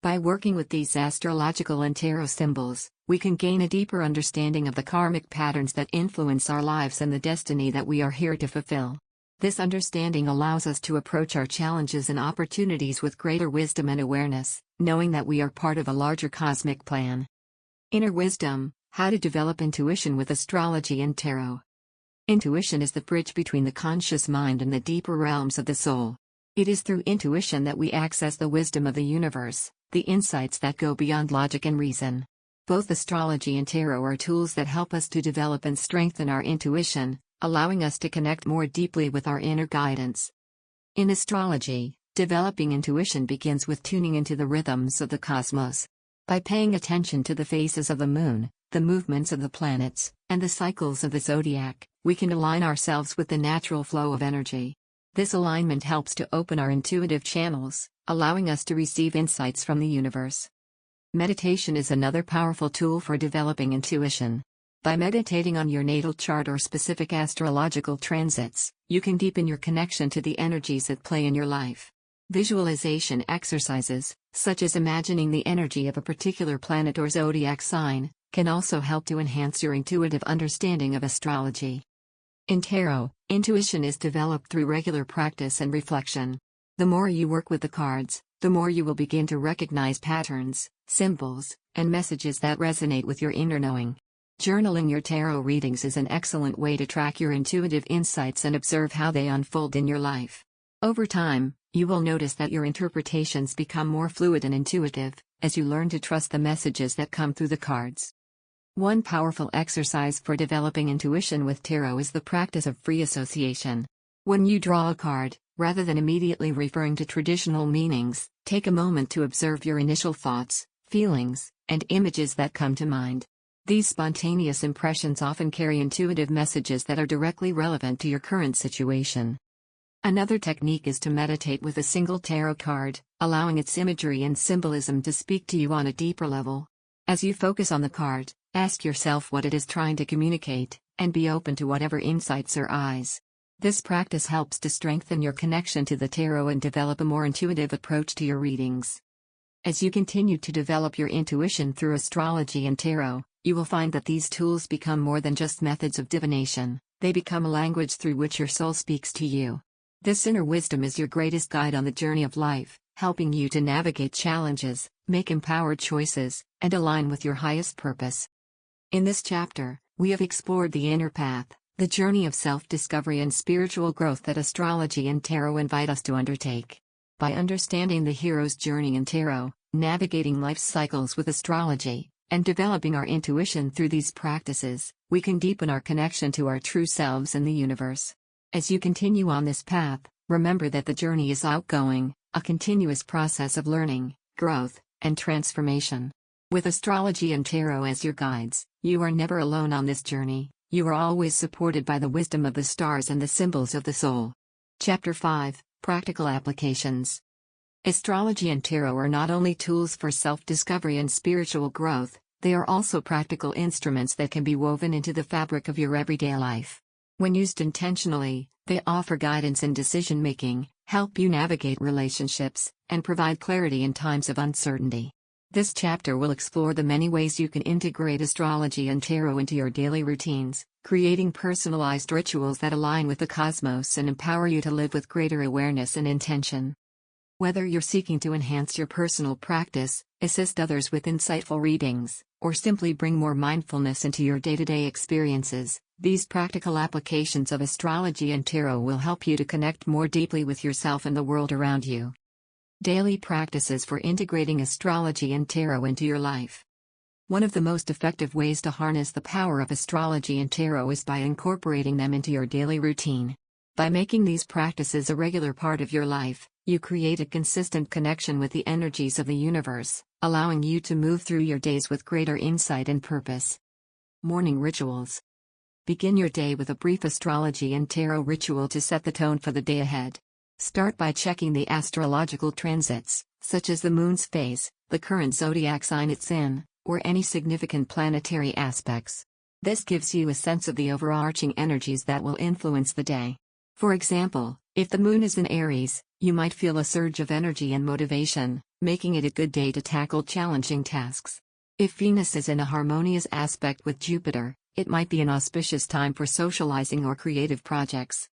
By working with these astrological and tarot symbols, we can gain a deeper understanding of the karmic patterns that influence our lives and the destiny that we are here to fulfill. This understanding allows us to approach our challenges and opportunities with greater wisdom and awareness, knowing that we are part of a larger cosmic plan. Inner wisdom: how to develop intuition with astrology and tarot. Intuition is the bridge between the conscious mind and the deeper realms of the soul. It is through intuition that we access the wisdom of the universe, the insights that go beyond logic and reason. Both astrology and tarot are tools that help us to develop and strengthen our intuition, allowing us to connect more deeply with our inner guidance. In astrology, developing intuition begins with tuning into the rhythms of the cosmos. By paying attention to the phases of the moon, the movements of the planets, and the cycles of the zodiac, we can align ourselves with the natural flow of energy. This alignment helps to open our intuitive channels, allowing us to receive insights from the universe. Meditation is another powerful tool for developing intuition. By meditating on your natal chart or specific astrological transits, you can deepen your connection to the energies at play in your life. Visualization exercises, such as imagining the energy of a particular planet or zodiac sign, can also help to enhance your intuitive understanding of astrology. In tarot, intuition is developed through regular practice and reflection. The more you work with the cards, the more you will begin to recognize patterns, symbols, and messages that resonate with your inner knowing. Journaling your tarot readings is an excellent way to track your intuitive insights and observe how they unfold in your life. Over time, you will notice that your interpretations become more fluid and intuitive, as you learn to trust the messages that come through the cards. One powerful exercise for developing intuition with tarot is the practice of free association. When you draw a card, rather than immediately referring to traditional meanings, take a moment to observe your initial thoughts, feelings, and images that come to mind. These spontaneous impressions often carry intuitive messages that are directly relevant to your current situation. Another technique is to meditate with a single tarot card, allowing its imagery and symbolism to speak to you on a deeper level. As you focus on the card, ask yourself what it is trying to communicate, and be open to whatever insights arise. This practice helps to strengthen your connection to the tarot and develop a more intuitive approach to your readings. As you continue to develop your intuition through astrology and tarot, you will find that these tools become more than just methods of divination, they become a language through which your soul speaks to you. This inner wisdom is your greatest guide on the journey of life, helping you to navigate challenges, make empowered choices, and align with your highest purpose. In this chapter, we have explored the inner path, the journey of self-discovery and spiritual growth that astrology and tarot invite us to undertake. By understanding the hero's journey in tarot, navigating life's cycles with astrology, and developing our intuition through these practices, we can deepen our connection to our true selves and the universe. As you continue on this path, remember that the journey is outgoing, a continuous process of learning, growth, and transformation. With astrology and tarot as your guides, you are never alone on this journey. You are always supported by the wisdom of the stars and the symbols of the soul. Chapter 5: Practical Applications. Astrology and tarot are not only tools for self-discovery and spiritual growth, they are also practical instruments that can be woven into the fabric of your everyday life. When used intentionally, they offer guidance in decision-making, help you navigate relationships, and provide clarity in times of uncertainty. This chapter will explore the many ways you can integrate astrology and tarot into your daily routines, creating personalized rituals that align with the cosmos and empower you to live with greater awareness and intention. Whether you're seeking to enhance your personal practice, assist others with insightful readings, or simply bring more mindfulness into your day-to-day experiences, these practical applications of astrology and tarot will help you to connect more deeply with yourself and the world around you. Daily practices for integrating astrology and tarot into your life. One of the most effective ways to harness the power of astrology and tarot is by incorporating them into your daily routine. By making these practices a regular part of your life, you create a consistent connection with the energies of the universe, allowing you to move through your days with greater insight and purpose. Morning rituals. Begin your day with a brief astrology and tarot ritual to set the tone for the day ahead. Start by checking the astrological transits, such as the moon's phase, the current zodiac sign it's in, or any significant planetary aspects. This gives you a sense of the overarching energies that will influence the day. For example, if the moon is in Aries, you might feel a surge of energy and motivation, making it a good day to tackle challenging tasks. If Venus is in a harmonious aspect with Jupiter, it might be an auspicious time for socializing or creative projects.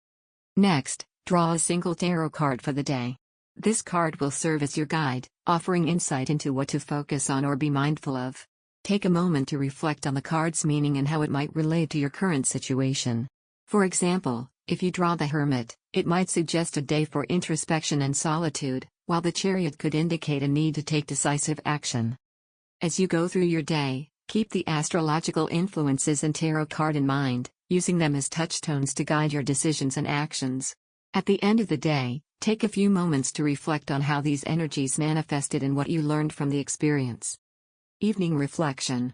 Next, draw a single tarot card for the day. This card will serve as your guide, offering insight into what to focus on or be mindful of. Take a moment to reflect on the card's meaning and how it might relate to your current situation. For example, if you draw the Hermit, it might suggest a day for introspection and solitude, while the Chariot could indicate a need to take decisive action. As you go through your day, Keep the astrological influences and tarot card in mind, using them as touchstones to guide your decisions and actions. At the end of the day, take a few moments to reflect on how these energies manifested and what you learned from the experience. Evening reflection.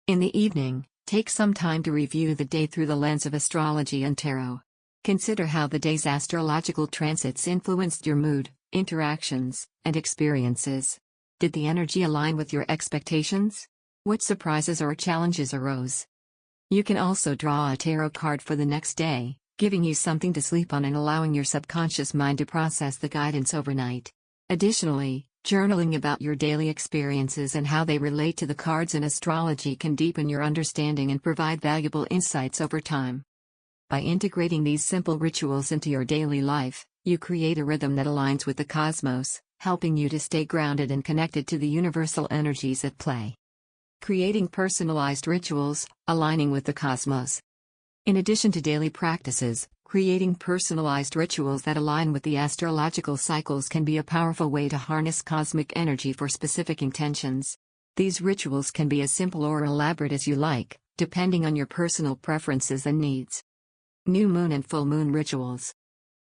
In the evening, take some time to review the day through the lens of astrology and tarot. Consider how the day's astrological transits influenced your mood, interactions, and experiences. Did the energy align with your expectations? What surprises or challenges arose? You can also draw a tarot card for the next day, giving you something to sleep on and allowing your subconscious mind to process the guidance overnight. Additionally, journaling about your daily experiences and how they relate to the cards in astrology can deepen your understanding and provide valuable insights over time. By integrating these simple rituals into your daily life, you create a rhythm that aligns with the cosmos, helping you to stay grounded and connected to the universal energies at play. Creating personalized rituals, aligning with the cosmos. In addition to daily practices, creating personalized rituals that align with the astrological cycles can be a powerful way to harness cosmic energy for specific intentions. These rituals can be as simple or elaborate as you like, depending on your personal preferences and needs. New moon and full moon rituals.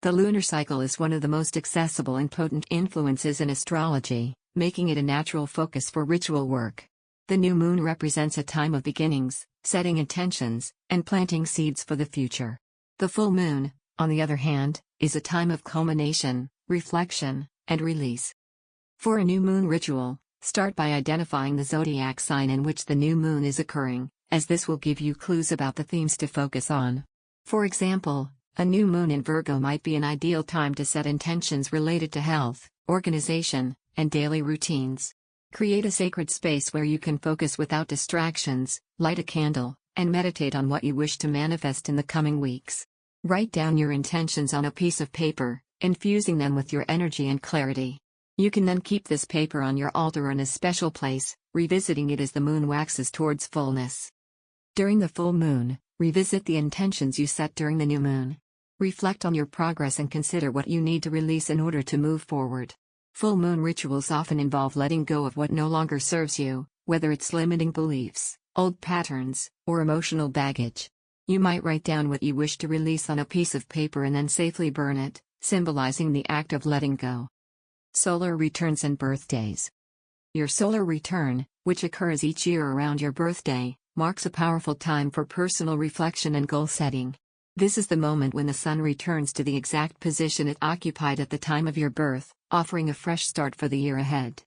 The lunar cycle is one of the most accessible and potent influences in astrology, making it a natural focus for ritual work. The new moon represents a time of beginnings, setting intentions, and planting seeds for the future. The full moon, on the other hand, is a time of culmination, reflection, and release. For a new moon ritual, start by identifying the zodiac sign in which the new moon is occurring, as this will give you clues about the themes to focus on. For example, a new moon in Virgo might be an ideal time to set intentions related to health, organization, and daily routines. Create a sacred space where you can focus without distractions, light a candle, and meditate on what you wish to manifest in the coming weeks. Write down your intentions on a piece of paper, infusing them with your energy and clarity. You can then keep this paper on your altar in a special place, revisiting it as the moon waxes towards fullness. During the full moon, revisit the intentions you set during the new moon. Reflect on your progress and consider what you need to release in order to move forward. Full moon rituals often involve letting go of what no longer serves you, whether it's limiting beliefs, old patterns, or emotional baggage. You might write down what you wish to release on a piece of paper and then safely burn it, symbolizing the act of letting go. Solar returns and birthdays. Your solar return, which occurs each year around your birthday, marks a powerful time for personal reflection and goal setting. This is the moment when the sun returns to the exact position it occupied at the time of your birth, offering a fresh start for the year ahead.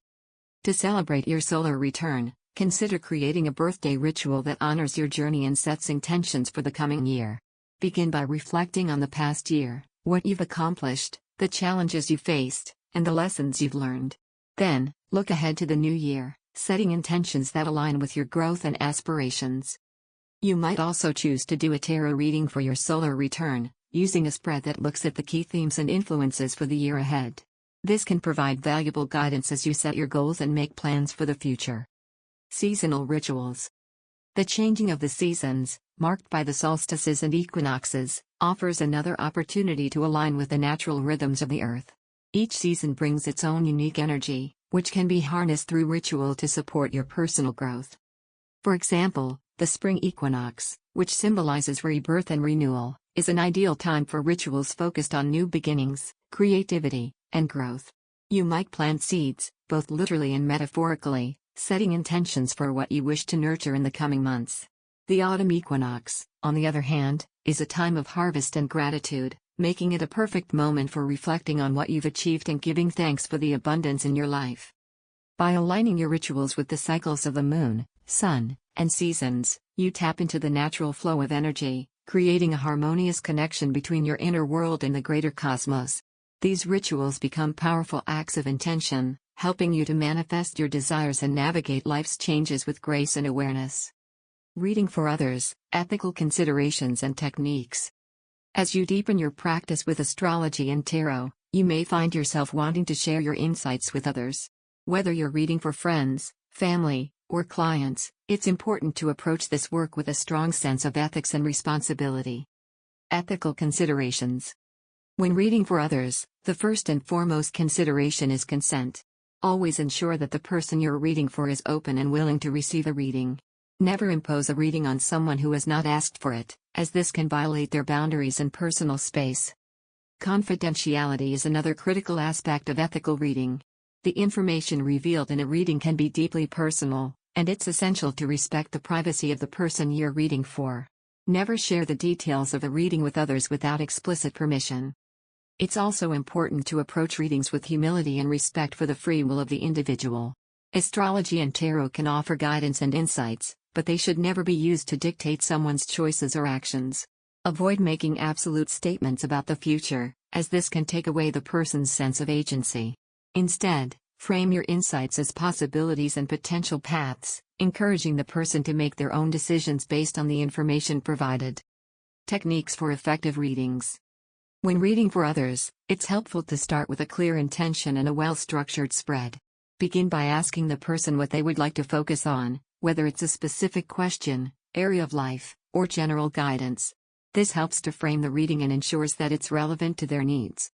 To celebrate your solar return, consider creating a birthday ritual that honors your journey and sets intentions for the coming year. Begin by reflecting on the past year, what you've accomplished, the challenges you faced, and the lessons you've learned. Then, look ahead to the new year, setting intentions that align with your growth and aspirations. You might also choose to do a tarot reading for your solar return, using a spread that looks at the key themes and influences for the year ahead. This can provide valuable guidance as you set your goals and make plans for the future. Seasonal rituals. The changing of the seasons, marked by the solstices and equinoxes, offers another opportunity to align with the natural rhythms of the earth. Each season brings its own unique energy, which can be harnessed through ritual to support your personal growth. For example, the spring equinox, which symbolizes rebirth and renewal, is an ideal time for rituals focused on new beginnings, creativity, and growth. You might plant seeds, both literally and metaphorically, setting intentions for what you wish to nurture in the coming months. The autumn equinox, on the other hand, is a time of harvest and gratitude, making it a perfect moment for reflecting on what you've achieved and giving thanks for the abundance in your life. By aligning your rituals with the cycles of the moon, sun, and seasons, you tap into the natural flow of energy, creating a harmonious connection between your inner world and the greater cosmos. These rituals become powerful acts of intention, helping you to manifest your desires and navigate life's changes with grace and awareness. Reading for others, ethical considerations and techniques. As you deepen your practice with astrology and tarot, you may find yourself wanting to share your insights with others. Whether you're reading for friends, family, or clients, it's important to approach this work with a strong sense of ethics and responsibility. Ethical considerations. When reading for others, the first and foremost consideration is consent. Always ensure that the person you're reading for is open and willing to receive a reading. Never impose a reading on someone who has not asked for it, as this can violate their boundaries and personal space. Confidentiality is another critical aspect of ethical reading. The information revealed in a reading can be deeply personal, and it's essential to respect the privacy of the person you're reading for. Never share the details of a reading with others without explicit permission. It's also important to approach readings with humility and respect for the free will of the individual. Astrology and tarot can offer guidance and insights, but they should never be used to dictate someone's choices or actions. Avoid making absolute statements about the future, as this can take away the person's sense of agency. Instead, frame your insights as possibilities and potential paths, encouraging the person to make their own decisions based on the information provided. Techniques for effective readings. When reading for others, it's helpful to start with a clear intention and a well-structured spread. Begin by asking the person what they would like to focus on, whether it's a specific question, area of life, or general guidance. This helps to frame the reading and ensures that it's relevant to their needs.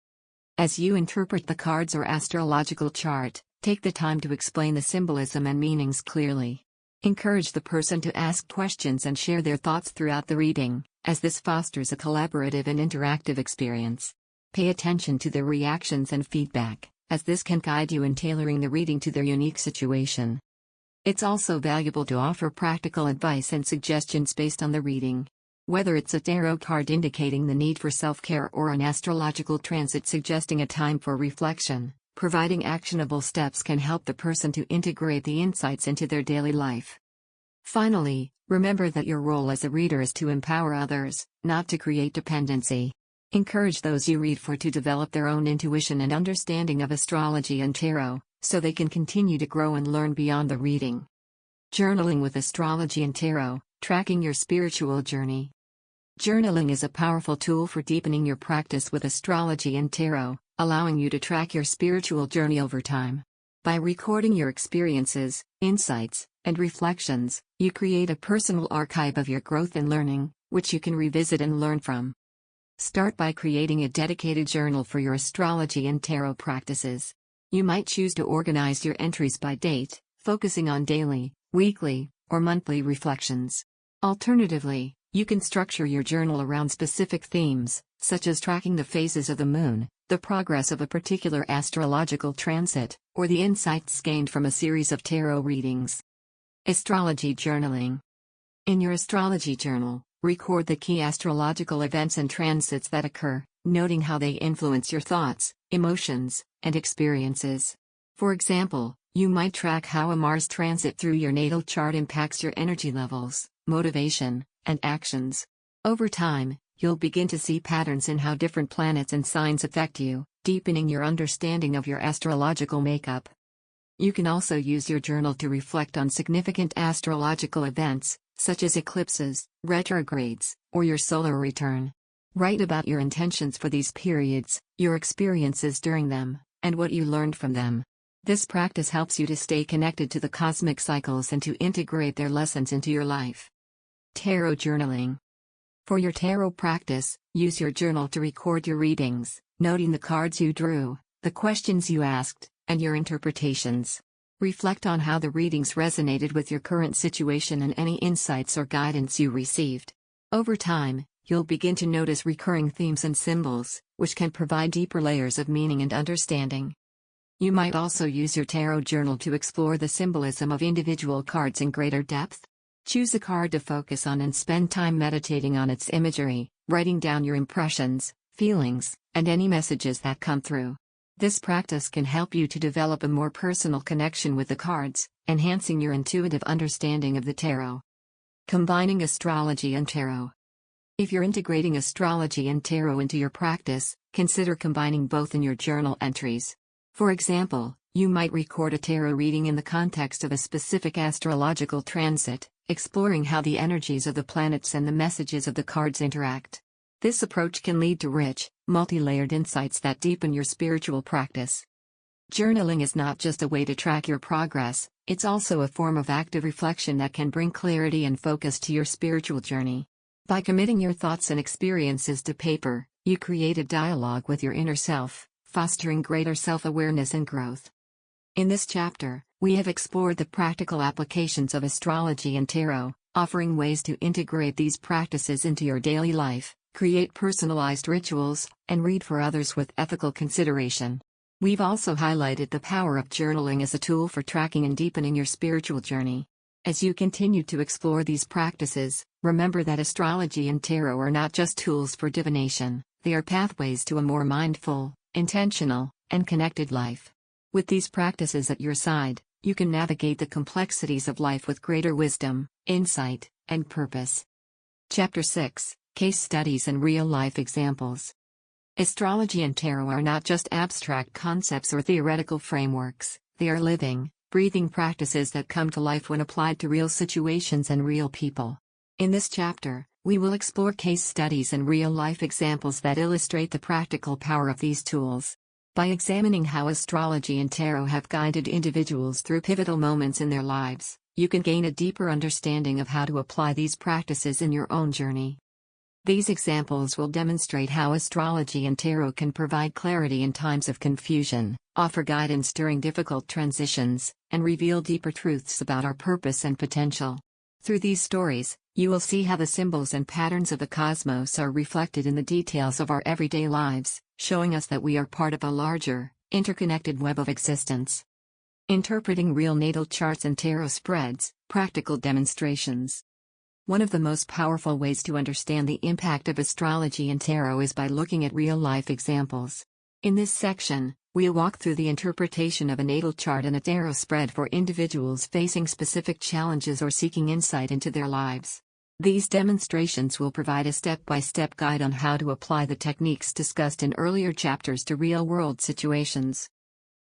As you interpret the cards or astrological chart, take the time to explain the symbolism and meanings clearly. Encourage the person to ask questions and share their thoughts throughout the reading, as this fosters a collaborative and interactive experience. Pay attention to their reactions and feedback, as this can guide you in tailoring the reading to their unique situation. It's also valuable to offer practical advice and suggestions based on the reading. Whether it's a tarot card indicating the need for self-care or an astrological transit suggesting a time for reflection, providing actionable steps can help the person to integrate the insights into their daily life. Finally, remember that your role as a reader is to empower others, not to create dependency. Encourage those you read for to develop their own intuition and understanding of astrology and tarot, so they can continue to grow and learn beyond the reading. Journaling with astrology and tarot, tracking your spiritual journey. Journaling is a powerful tool for deepening your practice with astrology and tarot, allowing you to track your spiritual journey over time. By recording your experiences, insights, and reflections, you create a personal archive of your growth and learning, which you can revisit and learn from. Start by creating a dedicated journal for your astrology and tarot practices. You might choose to organize your entries by date, focusing on daily, weekly, or monthly reflections. Alternatively, you can structure your journal around specific themes, such as tracking the phases of the moon, the progress of a particular astrological transit, or the insights gained from a series of tarot readings. Astrology journaling. In your astrology journal, record the key astrological events and transits that occur, noting how they influence your thoughts, emotions, and experiences. For example, you might track how a Mars transit through your natal chart impacts your energy levels, motivation, and actions. Over time, you'll begin to see patterns in how different planets and signs affect you, deepening your understanding of your astrological makeup. You can also use your journal to reflect on significant astrological events, such as eclipses, retrogrades, or your solar return. Write about your intentions for these periods, your experiences during them, and what you learned from them. This practice helps you to stay connected to the cosmic cycles and to integrate their lessons into your life. Tarot journaling. For your tarot practice, use your journal to record your readings, noting the cards you drew, the questions you asked, and your interpretations. Reflect on how the readings resonated with your current situation and any insights or guidance you received. Over time, you'll begin to notice recurring themes and symbols, which can provide deeper layers of meaning and understanding. You might also use your tarot journal to explore the symbolism of individual cards in greater depth. Choose a card to focus on and spend time meditating on its imagery, writing down your impressions, feelings, and any messages that come through. This practice can help you to develop a more personal connection with the cards, enhancing your intuitive understanding of the tarot. Combining astrology and tarot. If you're integrating astrology and tarot into your practice, consider combining both in your journal entries. For example, you might record a tarot reading in the context of a specific astrological transit, exploring how the energies of the planets and the messages of the cards interact. This approach can lead to rich, multi-layered insights that deepen your spiritual practice. Journaling is not just a way to track your progress, it's also a form of active reflection that can bring clarity and focus to your spiritual journey. By committing your thoughts and experiences to paper, you create a dialogue with your inner self, fostering greater self-awareness and growth. In this chapter, We have explored the practical applications of astrology and tarot, offering ways to integrate these practices into your daily life, create personalized rituals, and read for others with ethical consideration. We've also highlighted the power of journaling as a tool for tracking and deepening your spiritual journey. As you continue to explore these practices, remember that astrology and tarot are not just tools for divination, they are pathways to a more mindful, intentional, and connected life. With these practices at your side, you can navigate the complexities of life with greater wisdom, insight, and purpose. Chapter 6: Case Studies and Real-Life Examples. Astrology and tarot are not just abstract concepts or theoretical frameworks, they are living, breathing practices that come to life when applied to real situations and real people. In this chapter, we will explore case studies and real-life examples that illustrate the practical power of these tools. By examining how astrology and tarot have guided individuals through pivotal moments in their lives, you can gain a deeper understanding of how to apply these practices in your own journey. These examples will demonstrate how astrology and tarot can provide clarity in times of confusion, offer guidance during difficult transitions, and reveal deeper truths about our purpose and potential. Through these stories, you will see how the symbols and patterns of the cosmos are reflected in the details of our everyday lives, showing us that we are part of a larger, interconnected web of existence. Interpreting real natal charts and tarot spreads, practical demonstrations. One of the most powerful ways to understand the impact of astrology and tarot is by looking at real-life examples. In this section, we'll walk through the interpretation of a natal chart and a tarot spread for individuals facing specific challenges or seeking insight into their lives. These demonstrations will provide a step-by-step guide on how to apply the techniques discussed in earlier chapters to real-world situations.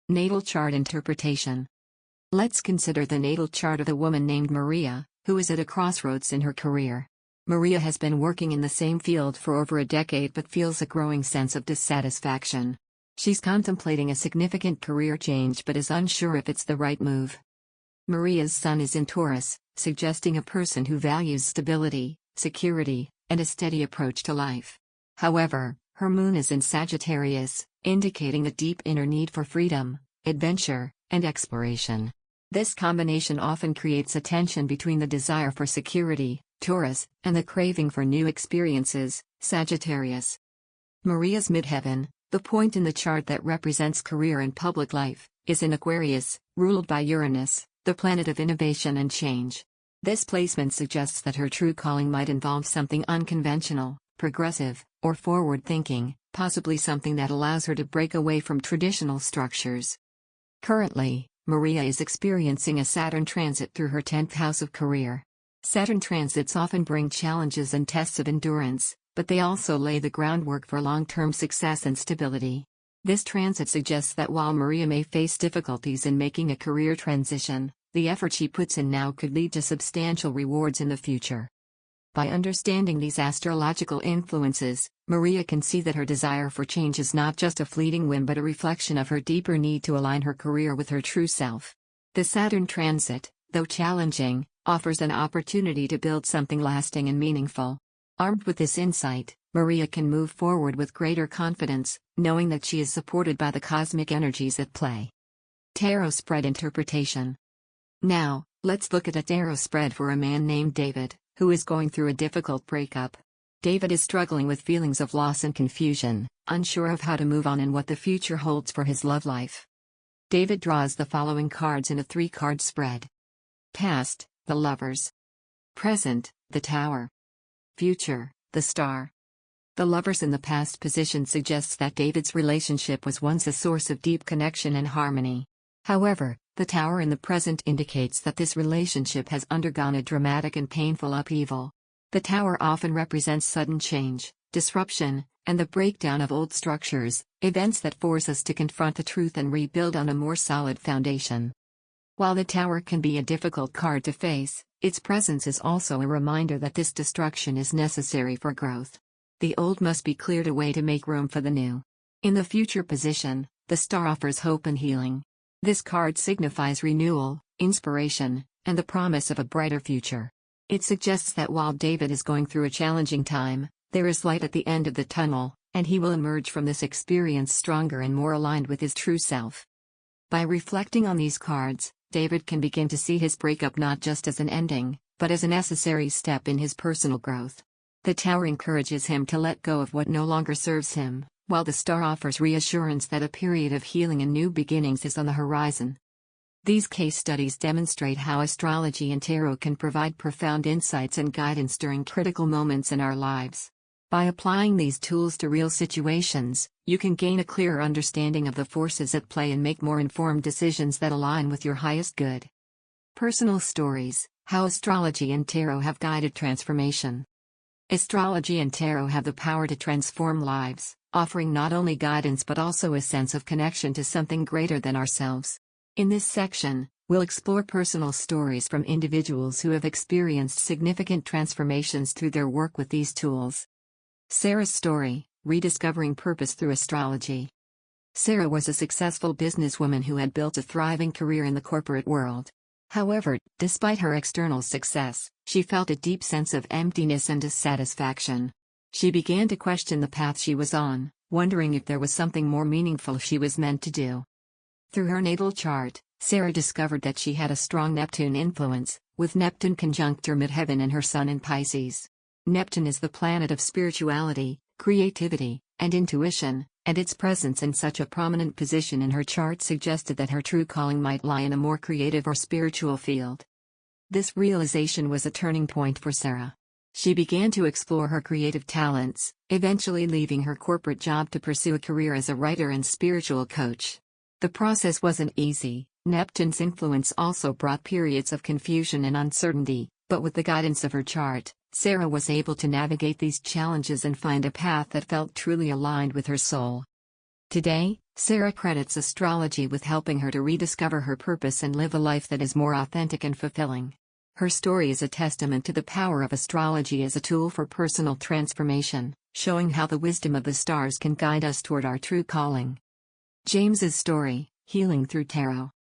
Natal chart interpretation. Let's consider the natal chart of a woman named Maria, who is at a crossroads in her career. Maria has been working in the same field for over a decade but feels a growing sense of dissatisfaction. She's contemplating a significant career change but is unsure if it's the right move. Maria's sun is in Taurus, suggesting a person who values stability, security, and a steady approach to life. However, her moon is in Sagittarius, indicating a deep inner need for freedom, adventure, and exploration. This combination often creates a tension between the desire for security, Taurus, and the craving for new experiences, Sagittarius. Maria's midheaven, the point in the chart that represents career and public life, is in Aquarius, ruled by Uranus, the planet of innovation and change. This placement suggests that her true calling might involve something unconventional, progressive, or forward-thinking, possibly something that allows her to break away from traditional structures. Currently, Maria is experiencing a Saturn transit through her 10th house of career. Saturn transits often bring challenges and tests of endurance, but they also lay the groundwork for long-term success and stability. This transit suggests that while Maria may face difficulties in making a career transition, the effort she puts in now could lead to substantial rewards in the future. By understanding these astrological influences, Maria can see that her desire for change is not just a fleeting whim but a reflection of her deeper need to align her career with her true self. The Saturn transit, though challenging, offers an opportunity to build something lasting and meaningful. Armed with this insight, Maria can move forward with greater confidence, knowing that she is supported by the cosmic energies at play. Tarot spread interpretation. Now, let's look at a tarot spread for a man named David, who is going through a difficult breakup. David is struggling with feelings of loss and confusion, unsure of how to move on and what the future holds for his love life. David draws the following cards in a 3-card spread. Past, the Lovers. Present, the Tower. Future, the Star. The Lovers in the past position suggests that David's relationship was once a source of deep connection and harmony. However, the Tower in the present indicates that this relationship has undergone a dramatic and painful upheaval. The Tower often represents sudden change, disruption, and the breakdown of old structures, events that force us to confront the truth and rebuild on a more solid foundation. While the Tower can be a difficult card to face, its presence is also a reminder that this destruction is necessary for growth. The old must be cleared away to make room for the new. In the future position, the Star offers hope and healing. This card signifies renewal, inspiration, and the promise of a brighter future. It suggests that while David is going through a challenging time, there is light at the end of the tunnel, and he will emerge from this experience stronger and more aligned with his true self. By reflecting on these cards, David can begin to see his breakup not just as an ending, but as a necessary step in his personal growth. The Tower encourages him to let go of what no longer serves him, while the Star offers reassurance that a period of healing and new beginnings is on the horizon. These case studies demonstrate how astrology and tarot can provide profound insights and guidance during critical moments in our lives. By applying these tools to real situations, you can gain a clearer understanding of the forces at play and make more informed decisions that align with your highest good. Personal stories: how astrology and tarot have guided transformation. Astrology and tarot have the power to transform lives, offering not only guidance but also a sense of connection to something greater than ourselves. In this section, we'll explore personal stories from individuals who have experienced significant transformations through their work with these tools. Sarah's story: rediscovering purpose through astrology. Sarah was a successful businesswoman who had built a thriving career in the corporate world. However, despite her external success, she felt a deep sense of emptiness and dissatisfaction. She began to question the path she was on, wondering if there was something more meaningful she was meant to do. Through her natal chart, Sarah discovered that she had a strong Neptune influence, with Neptune conjunct her midheaven and her Sun in Pisces. Neptune is the planet of spirituality, creativity, and intuition, and its presence in such a prominent position in her chart suggested that her true calling might lie in a more creative or spiritual field. This realization was a turning point for Sarah. She began to explore her creative talents, eventually leaving her corporate job to pursue a career as a writer and spiritual coach. The process wasn't easy. Neptune's influence also brought periods of confusion and uncertainty, but with the guidance of her chart, Sarah was able to navigate these challenges and find a path that felt truly aligned with her soul. Today, Sarah credits astrology with helping her to rediscover her purpose and live a life that is more authentic and fulfilling. Her story is a testament to the power of astrology as a tool for personal transformation, showing how the wisdom of the stars can guide us toward our true calling. James's story: healing through tarot.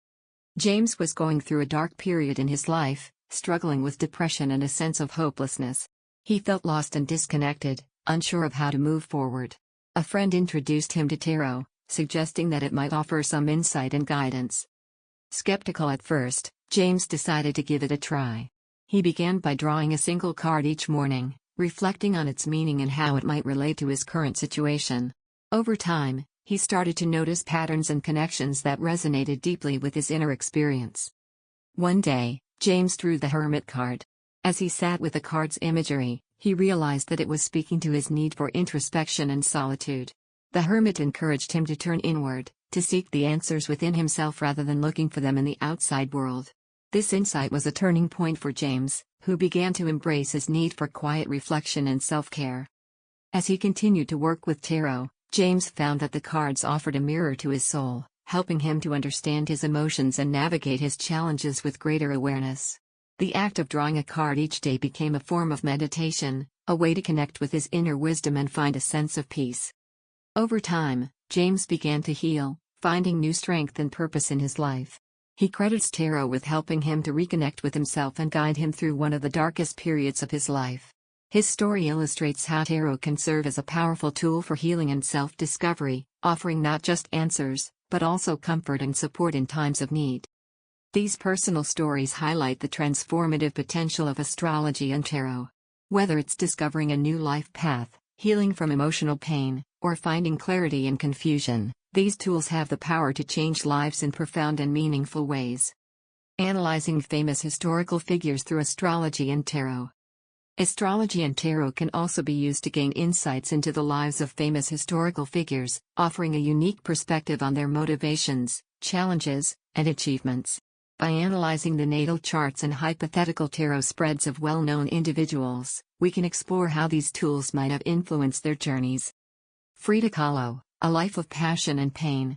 James was going through a dark period in his life, struggling with depression and a sense of hopelessness. He felt lost and disconnected, unsure of how to move forward. A friend introduced him to tarot, suggesting that it might offer some insight and guidance. Skeptical at first, James decided to give it a try. He began by drawing a single card each morning, reflecting on its meaning and how it might relate to his current situation. Over time, he started to notice patterns and connections that resonated deeply with his inner experience. One day, James drew the Hermit card. As he sat with the card's imagery, he realized that it was speaking to his need for introspection and solitude. The Hermit encouraged him to turn inward, to seek the answers within himself rather than looking for them in the outside world. This insight was a turning point for James, who began to embrace his need for quiet reflection and self-care. As he continued to work with tarot, James found that the cards offered a mirror to his soul, helping him to understand his emotions and navigate his challenges with greater awareness. The act of drawing a card each day became a form of meditation, a way to connect with his inner wisdom and find a sense of peace. Over time, James began to heal, finding new strength and purpose in his life. He credits tarot with helping him to reconnect with himself and guide him through one of the darkest periods of his life. His story illustrates how tarot can serve as a powerful tool for healing and self-discovery, offering not just answers, but also comfort and support in times of need. These personal stories highlight the transformative potential of astrology and tarot. Whether it's discovering a new life path, healing from emotional pain, or finding clarity in confusion, these tools have the power to change lives in profound and meaningful ways. Analyzing famous historical figures through astrology and tarot. Astrology and tarot can also be used to gain insights into the lives of famous historical figures, offering a unique perspective on their motivations, challenges, and achievements. By analyzing the natal charts and hypothetical tarot spreads of well-known individuals, we can explore how these tools might have influenced their journeys. Frida Kahlo, a life of passion and pain.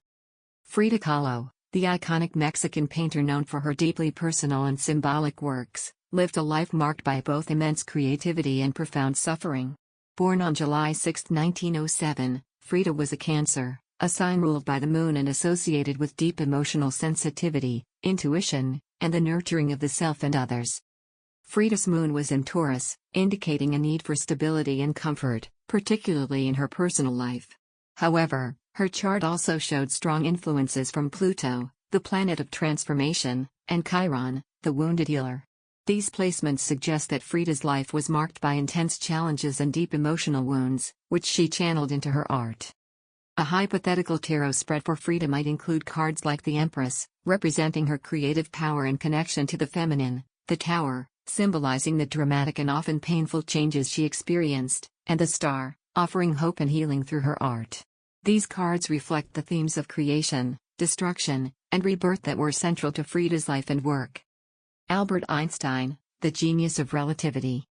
Frida Kahlo, the iconic Mexican painter known for her deeply personal and symbolic works, lived a life marked by both immense creativity and profound suffering. Born on July 6, 1907, Frida was a Cancer, a sign ruled by the moon and associated with deep emotional sensitivity, intuition, and the nurturing of the self and others. Frida's moon was in Taurus, indicating a need for stability and comfort, particularly in her personal life. However, her chart also showed strong influences from Pluto, the planet of transformation, and Chiron, the wounded healer. These placements suggest that Frida's life was marked by intense challenges and deep emotional wounds, which she channeled into her art. A hypothetical tarot spread for Frida might include cards like the Empress, representing her creative power and connection to the feminine, the Tower, symbolizing the dramatic and often painful changes she experienced, and the Star, offering hope and healing through her art. These cards reflect the themes of creation, destruction, and rebirth that were central to Frida's life and work. Albert Einstein, the genius of relativity.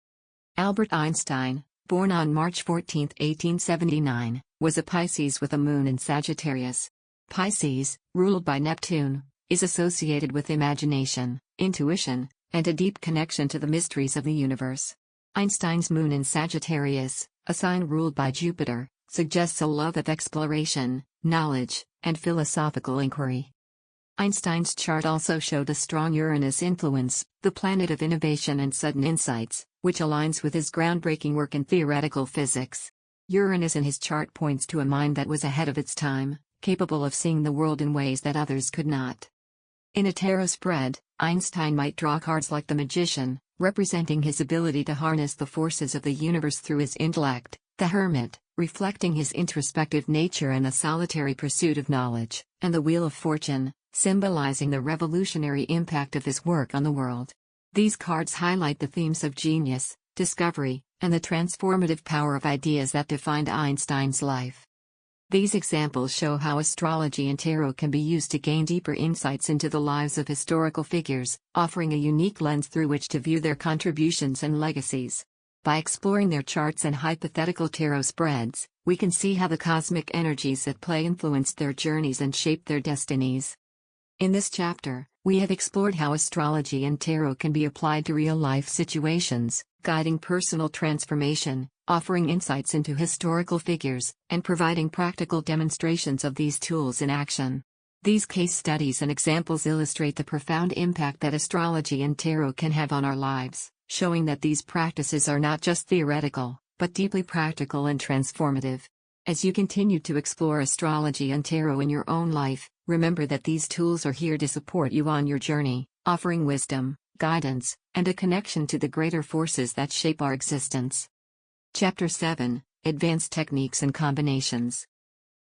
Albert Einstein, born on March 14, 1879, was a Pisces with a moon in Sagittarius. Pisces, ruled by Neptune, is associated with imagination, intuition, and a deep connection to the mysteries of the universe. Einstein's moon in Sagittarius, a sign ruled by Jupiter, suggests a love of exploration, knowledge, and philosophical inquiry. Einstein's chart also showed a strong Uranus influence, the planet of innovation and sudden insights, which aligns with his groundbreaking work in theoretical physics. Uranus in his chart points to a mind that was ahead of its time, capable of seeing the world in ways that others could not. In a tarot spread, Einstein might draw cards like the Magician, representing his ability to harness the forces of the universe through his intellect, the Hermit, reflecting his introspective nature and a solitary pursuit of knowledge, and the Wheel of Fortune, symbolizing the revolutionary impact of his work on the world. These cards highlight the themes of genius, discovery, and the transformative power of ideas that defined Einstein's life. These examples show how astrology and tarot can be used to gain deeper insights into the lives of historical figures, offering a unique lens through which to view their contributions and legacies. By exploring their charts and hypothetical tarot spreads, we can see how the cosmic energies at play influenced their journeys and shaped their destinies. In this chapter, we have explored how astrology and tarot can be applied to real-life situations, guiding personal transformation, offering insights into historical figures, and providing practical demonstrations of these tools in action. These case studies and examples illustrate the profound impact that astrology and tarot can have on our lives, showing that these practices are not just theoretical, but deeply practical and transformative. As you continue to explore astrology and tarot in your own life, remember that these tools are here to support you on your journey, offering wisdom, guidance, and a connection to the greater forces that shape our existence. Chapter 7: Advanced Techniques and Combinations.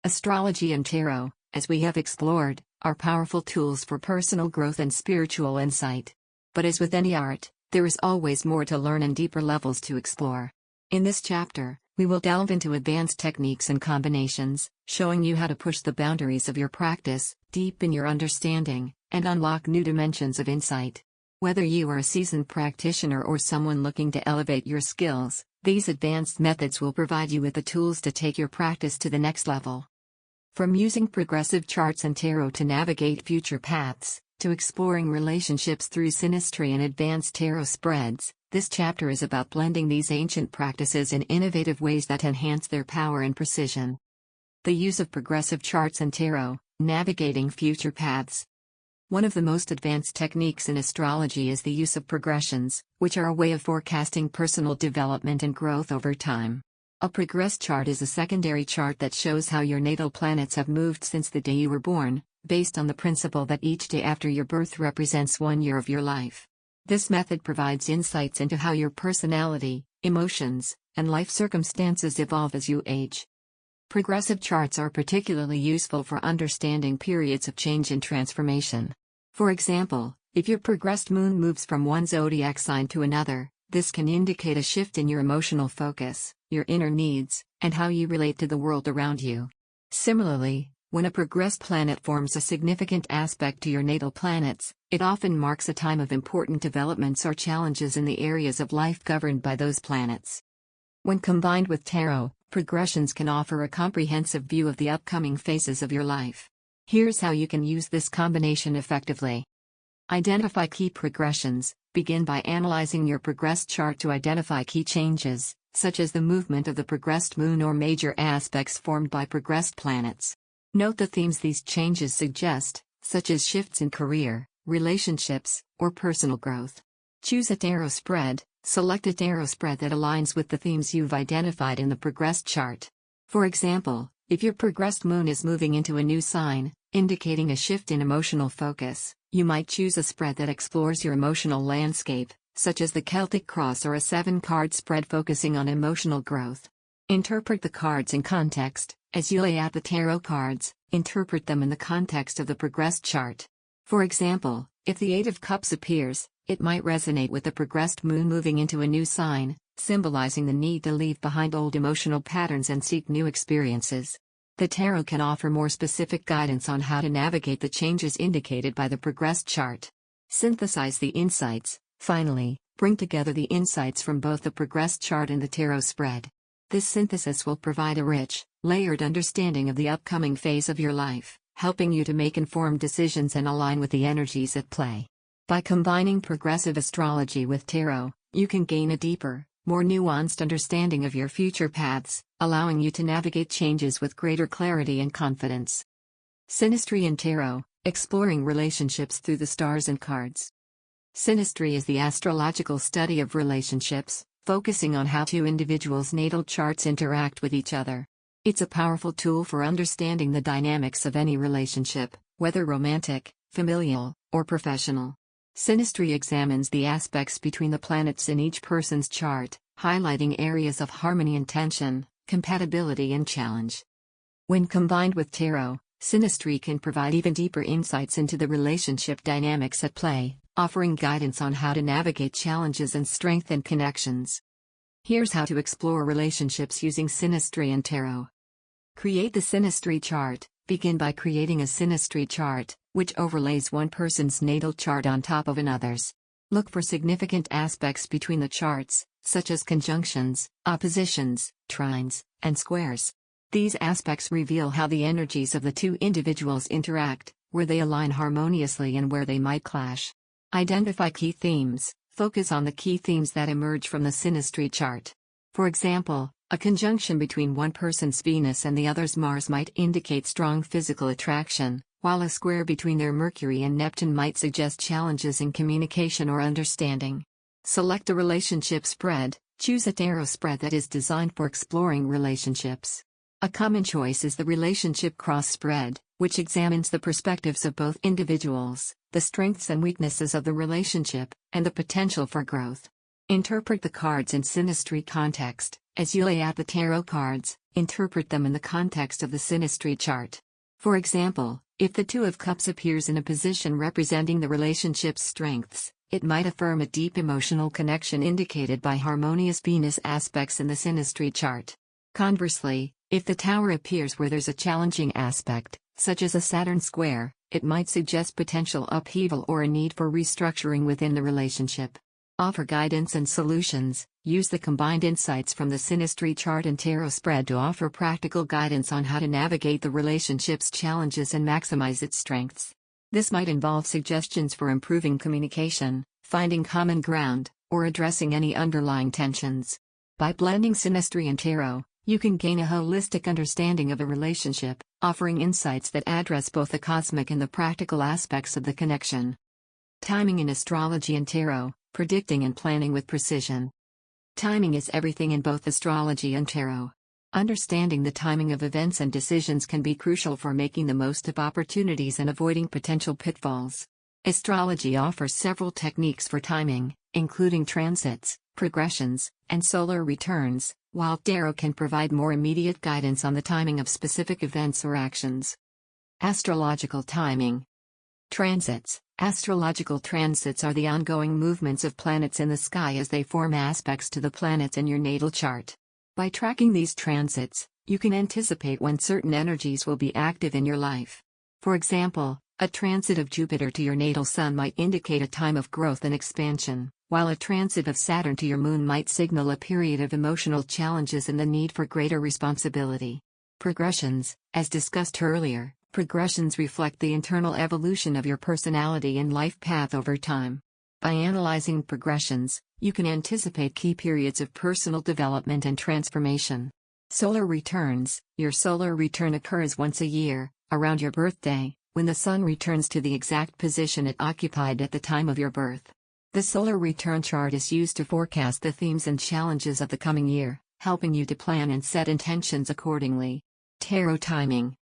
Astrology and tarot, as we have explored, are powerful tools for personal growth and spiritual insight. But as with any art, there is always more to learn and deeper levels to explore. In this chapter, we will delve into advanced techniques and combinations, showing you how to push the boundaries of your practice, deepen your understanding, and unlock new dimensions of insight. Whether you are a seasoned practitioner or someone looking to elevate your skills, these advanced methods will provide you with the tools to take your practice to the next level. From using progressive charts and tarot to navigate future paths, to exploring relationships through synastry and advanced tarot spreads, this chapter is about blending these ancient practices in innovative ways that enhance their power and precision. The use of progressive charts and tarot, navigating future paths. One of the most advanced techniques in astrology is the use of progressions, which are a way of forecasting personal development and growth over time. A progress chart is a secondary chart that shows how your natal planets have moved since the day you were born, based on the principle that each day after your birth represents 1 year of your life. This method provides insights into how your personality, emotions, and life circumstances evolve as you age. Progressive charts are particularly useful for understanding periods of change and transformation. For example, if your progressed moon moves from one zodiac sign to another, this can indicate a shift in your emotional focus, your inner needs, and how you relate to the world around you. Similarly, when a progressed planet forms a significant aspect to your natal planets, it often marks a time of important developments or challenges in the areas of life governed by those planets. When combined with tarot, progressions can offer a comprehensive view of the upcoming phases of your life. Here's how you can use this combination effectively. Identify key progressions. Begin by analyzing your progressed chart to identify key changes, such as the movement of the progressed moon or major aspects formed by progressed planets. Note the themes these changes suggest, such as shifts in career, relationships, or personal growth. Choose a tarot spread. Select a tarot spread that aligns with the themes you've identified in the progressed chart. For example, if your progressed moon is moving into a new sign, indicating a shift in emotional focus. You might choose a spread that explores your emotional landscape, such as the Celtic Cross or a 7-card spread focusing on emotional growth. Interpret the cards in context. As you lay out the tarot cards, interpret them in the context of the progressed chart. For example, if the Eight of Cups appears, it might resonate with the progressed moon moving into a new sign, symbolizing the need to leave behind old emotional patterns and seek new experiences. The tarot can offer more specific guidance on how to navigate the changes indicated by the progressed chart. Synthesize the insights. Finally, bring together the insights from both the progressed chart and the tarot spread. This synthesis will provide a rich, layered understanding of the upcoming phase of your life, helping you to make informed decisions and align with the energies at play. By combining progressive astrology with tarot, you can gain a deeper, more nuanced understanding of your future paths, allowing you to navigate changes with greater clarity and confidence. Synastry and Tarot, exploring relationships through the stars and cards. Synastry is the astrological study of relationships, focusing on how two individuals' natal charts interact with each other. It's a powerful tool for understanding the dynamics of any relationship, whether romantic, familial, or professional. Synastry examines the aspects between the planets in each person's chart, highlighting areas of harmony and tension, compatibility and challenge. When combined with tarot, synastry can provide even deeper insights into the relationship dynamics at play, offering guidance on how to navigate challenges and strengthen connections. Here's how to explore relationships using synastry and tarot. Create the synastry chart. Begin by creating a synastry chart, which overlays one person's natal chart on top of another's. Look for significant aspects between the charts, such as conjunctions, oppositions, trines, and squares. These aspects reveal how the energies of the two individuals interact, where they align harmoniously and where they might clash. Identify key themes. Focus on the key themes that emerge from the synastry chart. For example, a conjunction between one person's Venus and the other's Mars might indicate strong physical attraction, while a square between their Mercury and Neptune might suggest challenges in communication or understanding. Select a relationship spread. Choose a tarot spread that is designed for exploring relationships. A common choice is the Relationship Cross spread, which examines the perspectives of both individuals, the strengths and weaknesses of the relationship, and the potential for growth. Interpret the cards in synastry context. As you lay out the tarot cards, interpret them in the context of the synastry chart. For example, if the Two of Cups appears in a position representing the relationship's strengths, it might affirm a deep emotional connection indicated by harmonious Venus aspects in the synastry chart. Conversely, if the Tower appears where there's a challenging aspect, such as a Saturn square, it might suggest potential upheaval or a need for restructuring within the relationship. Offer guidance and solutions. Use the combined insights from the synastry chart and tarot spread to offer practical guidance on how to navigate the relationship's challenges and maximize its strengths. This might involve suggestions for improving communication, finding common ground, or addressing any underlying tensions. By blending synastry and tarot, you can gain a holistic understanding of a relationship, offering insights that address both the cosmic and the practical aspects of the connection. Timing in astrology and tarot. Predicting and planning with precision. Timing is everything in both astrology and tarot. Understanding the timing of events and decisions can be crucial for making the most of opportunities and avoiding potential pitfalls. Astrology offers several techniques for timing, including transits, progressions, and solar returns, while tarot can provide more immediate guidance on the timing of specific events or actions. Astrological timing. Transits. Astrological transits are the ongoing movements of planets in the sky as they form aspects to the planets in your natal chart. By tracking these transits, you can anticipate when certain energies will be active in your life. For example, a transit of Jupiter to your natal Sun might indicate a time of growth and expansion, while a transit of Saturn to your Moon might signal a period of emotional challenges and the need for greater responsibility. Progressions. As discussed earlier, progressions reflect the internal evolution of your personality and life path over time. By analyzing progressions, you can anticipate key periods of personal development and transformation. Solar returns. Your solar return occurs once a year, around your birthday, when the Sun returns to the exact position it occupied at the time of your birth. The solar return chart is used to forecast the themes and challenges of the coming year, helping you to plan and set intentions accordingly. Tarot timing.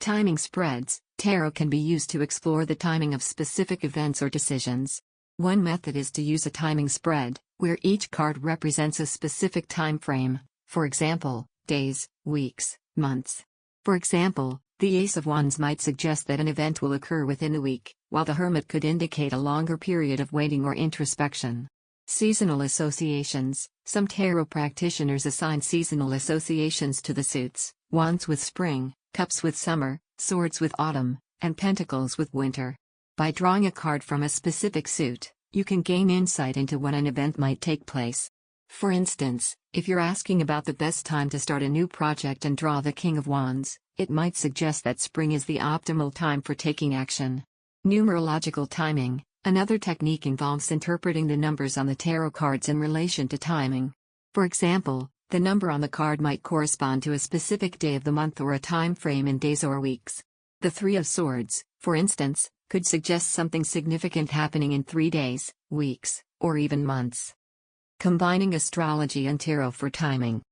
Timing spreads. Tarot can be used to explore the timing of specific events or decisions. One method is to use a timing spread, where each card represents a specific time frame, for example, days, weeks, months. For example, the Ace of Wands might suggest that an event will occur within a week, while the Hermit could indicate a longer period of waiting or introspection. Seasonal associations. Some tarot practitioners assign seasonal associations to the suits: Wands with spring, Cups with summer, Swords with autumn, and Pentacles with winter. By drawing a card from a specific suit, you can gain insight into when an event might take place. For instance, if you're asking about the best time to start a new project and draw the King of Wands, it might suggest that spring is the optimal time for taking action. Numerological timing. Another technique involves interpreting the numbers on the tarot cards in relation to timing. For example, the number on the card might correspond to a specific day of the month or a time frame in days or weeks. The Three of Swords, for instance, could suggest something significant happening in 3 days, weeks, or even months. Combining astrology and tarot for timing.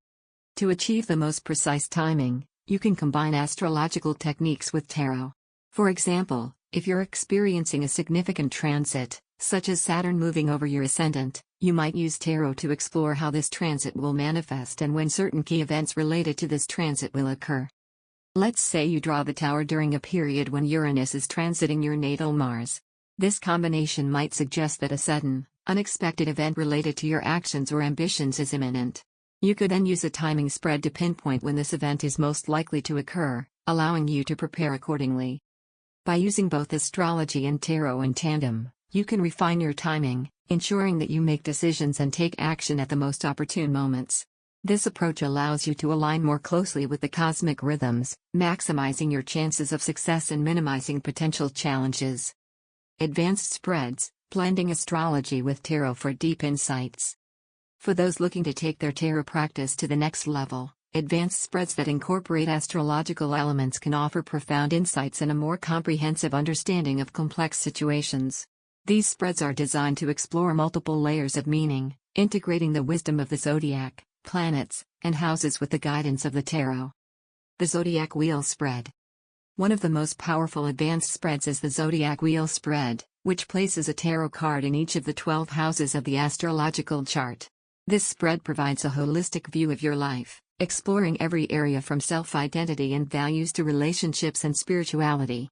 To achieve the most precise timing, you can combine astrological techniques with tarot. For example, if you're experiencing a significant transit, such as Saturn moving over your ascendant, you might use tarot to explore how this transit will manifest and when certain key events related to this transit will occur. Let's say you draw the Tower during a period when Uranus is transiting your natal Mars. This combination might suggest that a sudden, unexpected event related to your actions or ambitions is imminent. You could then use a timing spread to pinpoint when this event is most likely to occur, allowing you to prepare accordingly. By using both astrology and tarot in tandem, you can refine your timing, ensuring that you make decisions and take action at the most opportune moments. This approach allows you to align more closely with the cosmic rhythms, maximizing your chances of success and minimizing potential challenges. Advanced spreads, blending astrology with tarot for deep insights. For those looking to take their tarot practice to the next level, advanced spreads that incorporate astrological elements can offer profound insights and a more comprehensive understanding of complex situations. These spreads are designed to explore multiple layers of meaning, integrating the wisdom of the zodiac, planets, and houses with the guidance of the tarot. The Zodiac Wheel Spread. One of the most powerful advanced spreads is the Zodiac Wheel Spread, which places a tarot card in each of the 12 houses of the astrological chart. This spread provides a holistic view of your life, exploring every area from self-identity and values to relationships and spirituality.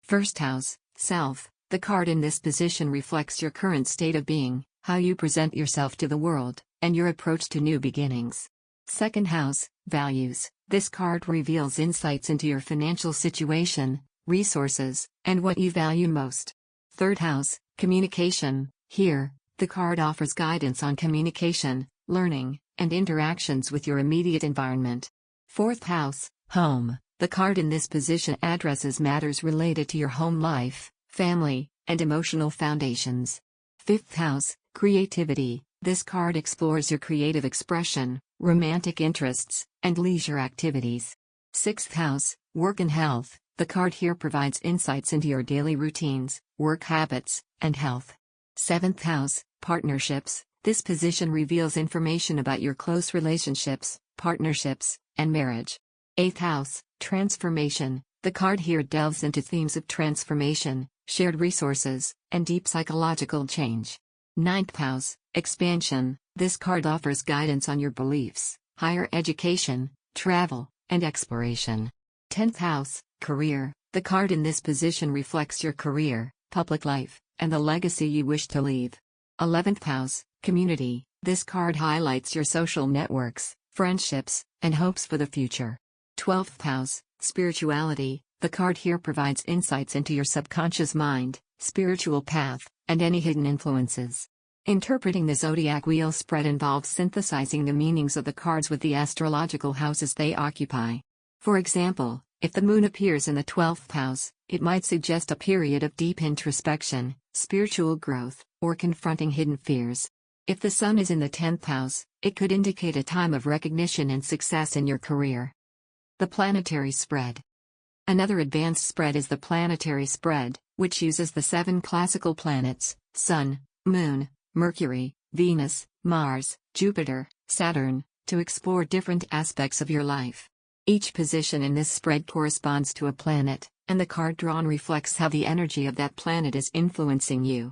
First house, Self. The card in this position reflects your current state of being, how you present yourself to the world, and your approach to new beginnings. Second house, Values. This card reveals insights into your financial situation, resources, and what you value most. Third house, Communication. Here, the card offers guidance on communication, learning, and interactions with your immediate environment. Fourth house, Home. The card in this position addresses matters related to your home life, family, and emotional foundations. Fifth house, Creativity. This card explores your creative expression, romantic interests, and leisure activities. Sixth house, Work and Health. The card here provides insights into your daily routines, work habits, and health. Seventh house, Partnerships. This position reveals information about your close relationships, partnerships, and marriage. Eighth house, Transformation. The card here delves into themes of transformation, shared resources, and deep psychological change. Ninth house, Expansion. This card offers guidance on your beliefs, higher education, travel, and exploration. 10th house, Career. The card in this position reflects your career, public life, and the legacy you wish to leave. 11th house, Community. This card highlights your social networks, friendships, and hopes for the future. 12th house, Spirituality. The card here provides insights into your subconscious mind, spiritual path, and any hidden influences. Interpreting the zodiac wheel spread involves synthesizing the meanings of the cards with the astrological houses they occupy. For example, if the moon appears in the 12th house, it might suggest a period of deep introspection, spiritual growth, or confronting hidden fears. If the sun is in the 10th house, it could indicate a time of recognition and success in your career. The planetary spread. Another advanced spread is the planetary spread, which uses the 7 classical planets: Sun, Moon, Mercury, Venus, Mars, Jupiter, Saturn, to explore different aspects of your life. Each position in this spread corresponds to a planet, and the card drawn reflects how the energy of that planet is influencing you.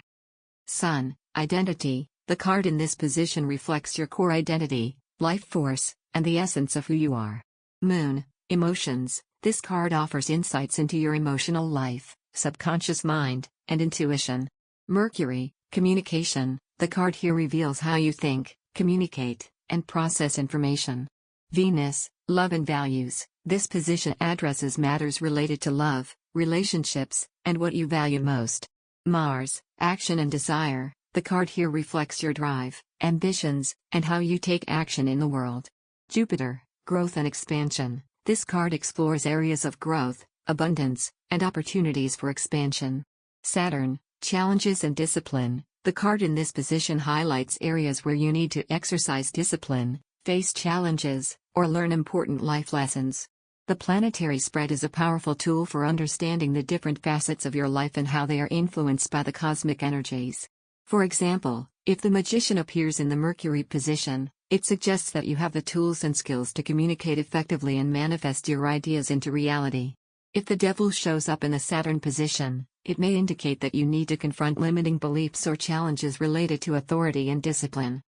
Sun, identity. The card in this position reflects your core identity, life force, and the essence of who you are. Moon, emotions. This card offers insights into your emotional life, subconscious mind, and intuition. Mercury, communication. The card here reveals how you think, communicate, and process information. Venus, love and values. This position addresses matters related to love, relationships, and what you value most. Mars, action and desire. The card here reflects your drive, ambitions, and how you take action in the world. Jupiter, growth and expansion. This card explores areas of growth, abundance, and opportunities for expansion. Saturn, challenges and discipline. The card in this position highlights areas where you need to exercise discipline, face challenges, or learn important life lessons. The planetary spread is a powerful tool for understanding the different facets of your life and how they are influenced by the cosmic energies. For example, if the magician appears in the Mercury position, it suggests that you have the tools and skills to communicate effectively and manifest your ideas into reality. If the devil shows up in the Saturn position, it may indicate that you need to confront limiting beliefs or challenges related to authority and discipline.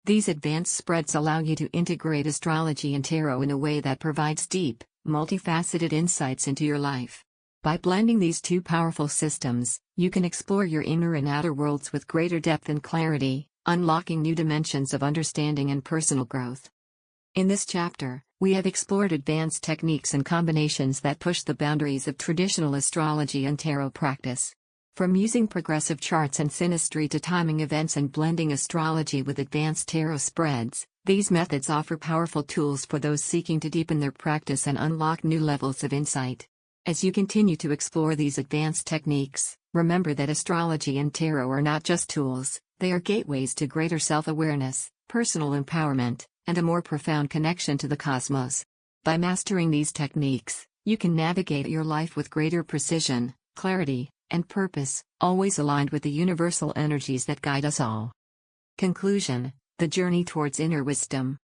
These advanced spreads allow you to integrate astrology and tarot in a way that provides deep, multifaceted insights into your life. By blending these two powerful systems, you can explore your inner and outer worlds with greater depth and clarity, unlocking new dimensions of understanding and personal growth. In this chapter, we have explored advanced techniques and combinations that push the boundaries of traditional astrology and tarot practice. From using progressive charts and synastry to timing events and blending astrology with advanced tarot spreads, these methods offer powerful tools for those seeking to deepen their practice and unlock new levels of insight. As you continue to explore these advanced techniques, remember that astrology and tarot are not just tools, they are gateways to greater self-awareness, personal empowerment, and a more profound connection to the cosmos. By mastering these techniques, you can navigate your life with greater precision, clarity, and purpose, always aligned with the universal energies that guide us all. Conclusion: the journey towards inner wisdom.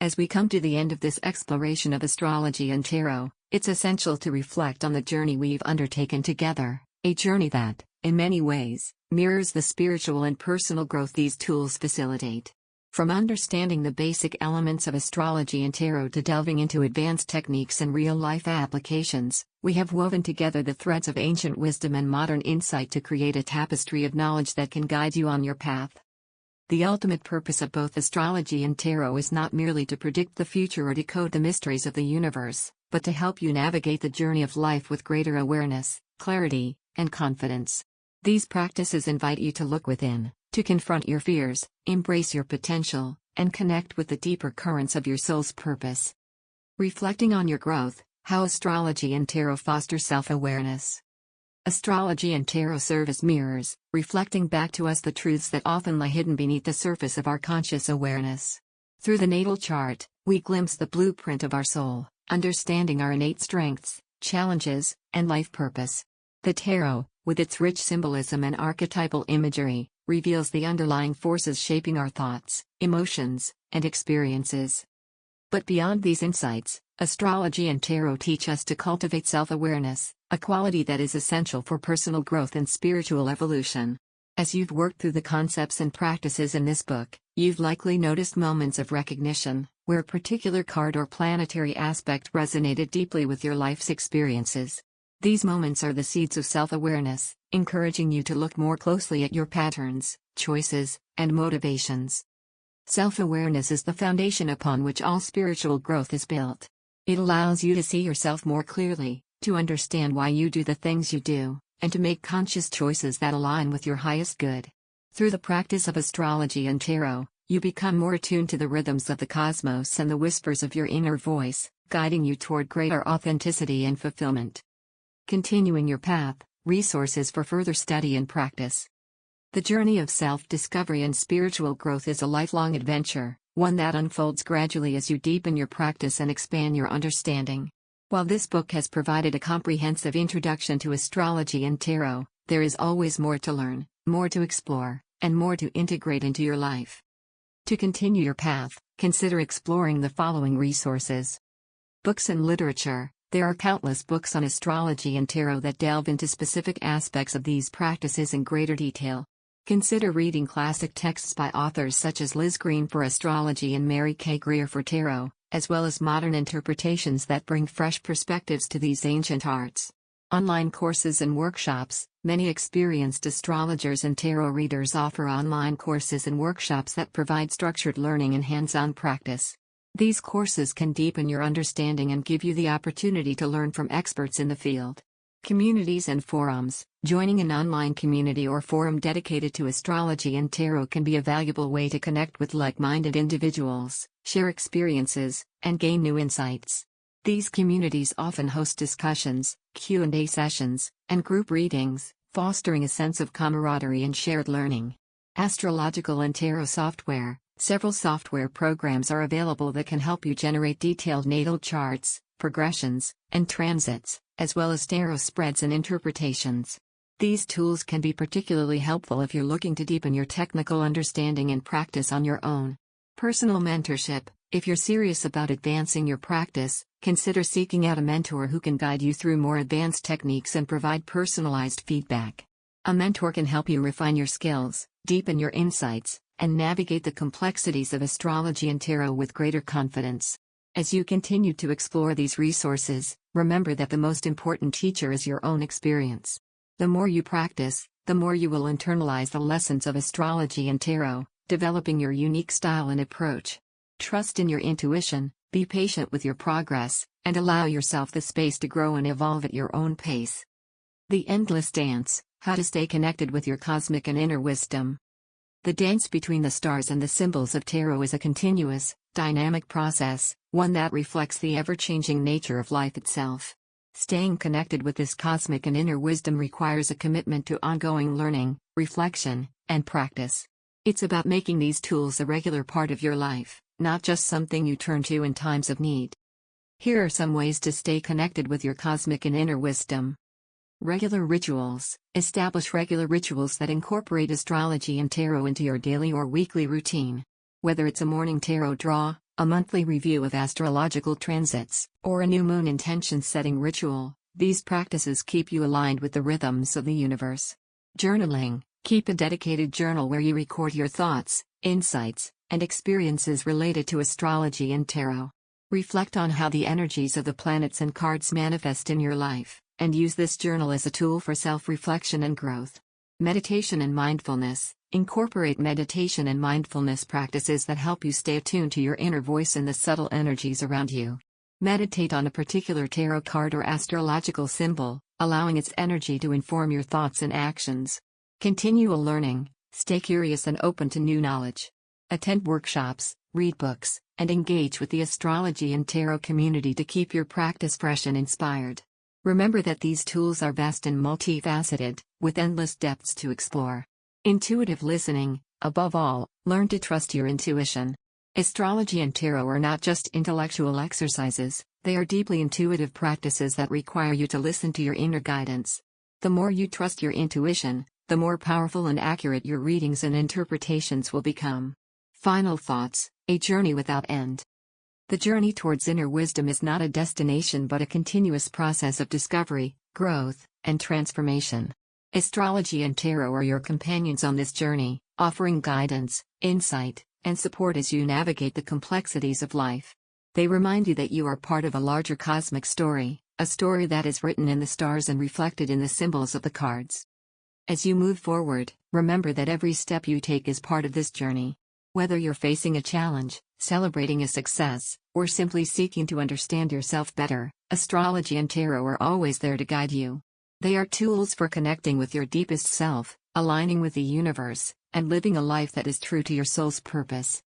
As we come to the end of this exploration of astrology and tarot, it's essential to reflect on the journey we've undertaken together, a journey that, in many ways, mirrors the spiritual and personal growth these tools facilitate. From understanding the basic elements of astrology and tarot to delving into advanced techniques and real-life applications, we have woven together the threads of ancient wisdom and modern insight to create a tapestry of knowledge that can guide you on your path. The ultimate purpose of both astrology and tarot is not merely to predict the future or decode the mysteries of the universe, but to help you navigate the journey of life with greater awareness, clarity, and confidence. These practices invite you to look within, to confront your fears, embrace your potential, and connect with the deeper currents of your soul's purpose. Reflecting on your growth, how astrology and tarot foster self-awareness. Astrology and tarot serve as mirrors, reflecting back to us the truths that often lie hidden beneath the surface of our conscious awareness. Through the natal chart, we glimpse the blueprint of our soul, understanding our innate strengths, challenges, and life purpose. The tarot, with its rich symbolism and archetypal imagery, reveals the underlying forces shaping our thoughts, emotions, and experiences. But beyond these insights, astrology and tarot teach us to cultivate self-awareness, a quality that is essential for personal growth and spiritual evolution. As you've worked through the concepts and practices in this book, you've likely noticed moments of recognition, where a particular card or planetary aspect resonated deeply with your life's experiences. These moments are the seeds of self-awareness, encouraging you to look more closely at your patterns, choices, and motivations. Self-awareness is the foundation upon which all spiritual growth is built. It allows you to see yourself more clearly, to understand why you do the things you do, and to make conscious choices that align with your highest good. Through the practice of astrology and tarot, you become more attuned to the rhythms of the cosmos and the whispers of your inner voice, guiding you toward greater authenticity and fulfillment. Continuing your path, resources for further study and practice. The journey of self-discovery and spiritual growth is a lifelong adventure, one that unfolds gradually as you deepen your practice and expand your understanding. While this book has provided a comprehensive introduction to astrology and tarot, there is always more to learn, more to explore, and more to integrate into your life. To continue your path, consider exploring the following resources. Books and literature. There are countless books on astrology and tarot that delve into specific aspects of these practices in greater detail. Consider reading classic texts by authors such as Liz Green for astrology and Mary K. Greer for tarot, as well as modern interpretations that bring fresh perspectives to these ancient arts. Online courses and workshops. Many experienced astrologers and tarot readers offer online courses and workshops that provide structured learning and hands-on practice. These courses can deepen your understanding and give you the opportunity to learn from experts in the field. Communities and forums. Joining an online community or forum dedicated to astrology and tarot can be a valuable way to connect with like-minded individuals, share experiences, and gain new insights. These communities often host discussions, Q&A sessions, and group readings, fostering a sense of camaraderie and shared learning. Astrological and tarot software. Several software programs are available that can help you generate detailed natal charts, progressions, and transits, as well as tarot spreads and interpretations. These tools can be particularly helpful if you're looking to deepen your technical understanding and practice on your own. Personal mentorship. If you're serious about advancing your practice, consider seeking out a mentor who can guide you through more advanced techniques and provide personalized feedback. A mentor can help you refine your skills, deepen your insights, and navigate the complexities of astrology and tarot with greater confidence. As you continue to explore these resources, remember that the most important teacher is your own experience. The more you practice, the more you will internalize the lessons of astrology and tarot, developing your unique style and approach. Trust in your intuition, be patient with your progress, and allow yourself the space to grow and evolve at your own pace. The Endless Dance. How to stay connected with your cosmic and inner wisdom. The dance between the stars and the symbols of tarot is a continuous, dynamic process, one that reflects the ever-changing nature of life itself. Staying connected with this cosmic and inner wisdom requires a commitment to ongoing learning, reflection, and practice. It's about making these tools a regular part of your life, not just something you turn to in times of need. Here are some ways to stay connected with your cosmic and inner wisdom. Regular rituals. Establish regular rituals that incorporate astrology and tarot into your daily or weekly routine. Whether it's a morning tarot draw, a monthly review of astrological transits, or a new moon intention-setting ritual, these practices keep you aligned with the rhythms of the universe. Journaling. Keep a dedicated journal where you record your thoughts, insights, and experiences related to astrology and tarot. Reflect on how the energies of the planets and cards manifest in your life, and use this journal as a tool for self-reflection and growth. Meditation and mindfulness. Incorporate meditation and mindfulness practices that help you stay attuned to your inner voice and the subtle energies around you. Meditate on a particular tarot card or astrological symbol, allowing its energy to inform your thoughts and actions. Continual learning. Stay curious and open to new knowledge. Attend workshops, read books, and engage with the astrology and tarot community to keep your practice fresh and inspired. Remember that these tools are vast and multifaceted, with endless depths to explore. Intuitive listening. Above all, learn to trust your intuition. Astrology and tarot are not just intellectual exercises, they are deeply intuitive practices that require you to listen to your inner guidance. The more you trust your intuition, the more powerful and accurate your readings and interpretations will become. Final thoughts. A journey without end. The journey towards inner wisdom is not a destination but a continuous process of discovery, growth, and transformation. Astrology and tarot are your companions on this journey, offering guidance, insight, and support as you navigate the complexities of life. They remind you that you are part of a larger cosmic story, a story that is written in the stars and reflected in the symbols of the cards. As you move forward, remember that every step you take is part of this journey. Whether you're facing a challenge, celebrating a success, or simply seeking to understand yourself better, astrology and tarot are always there to guide you. They are tools for connecting with your deepest self, aligning with the universe, and living a life that is true to your soul's purpose.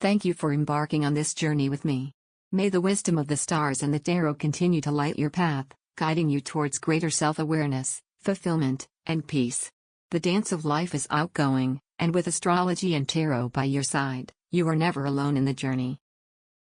Thank you for embarking on this journey with me. May the wisdom of the stars and the tarot continue to light your path, guiding you towards greater self-awareness, fulfillment, and peace. The dance of life is outgoing, and with astrology and tarot by your side, you are never alone in the journey.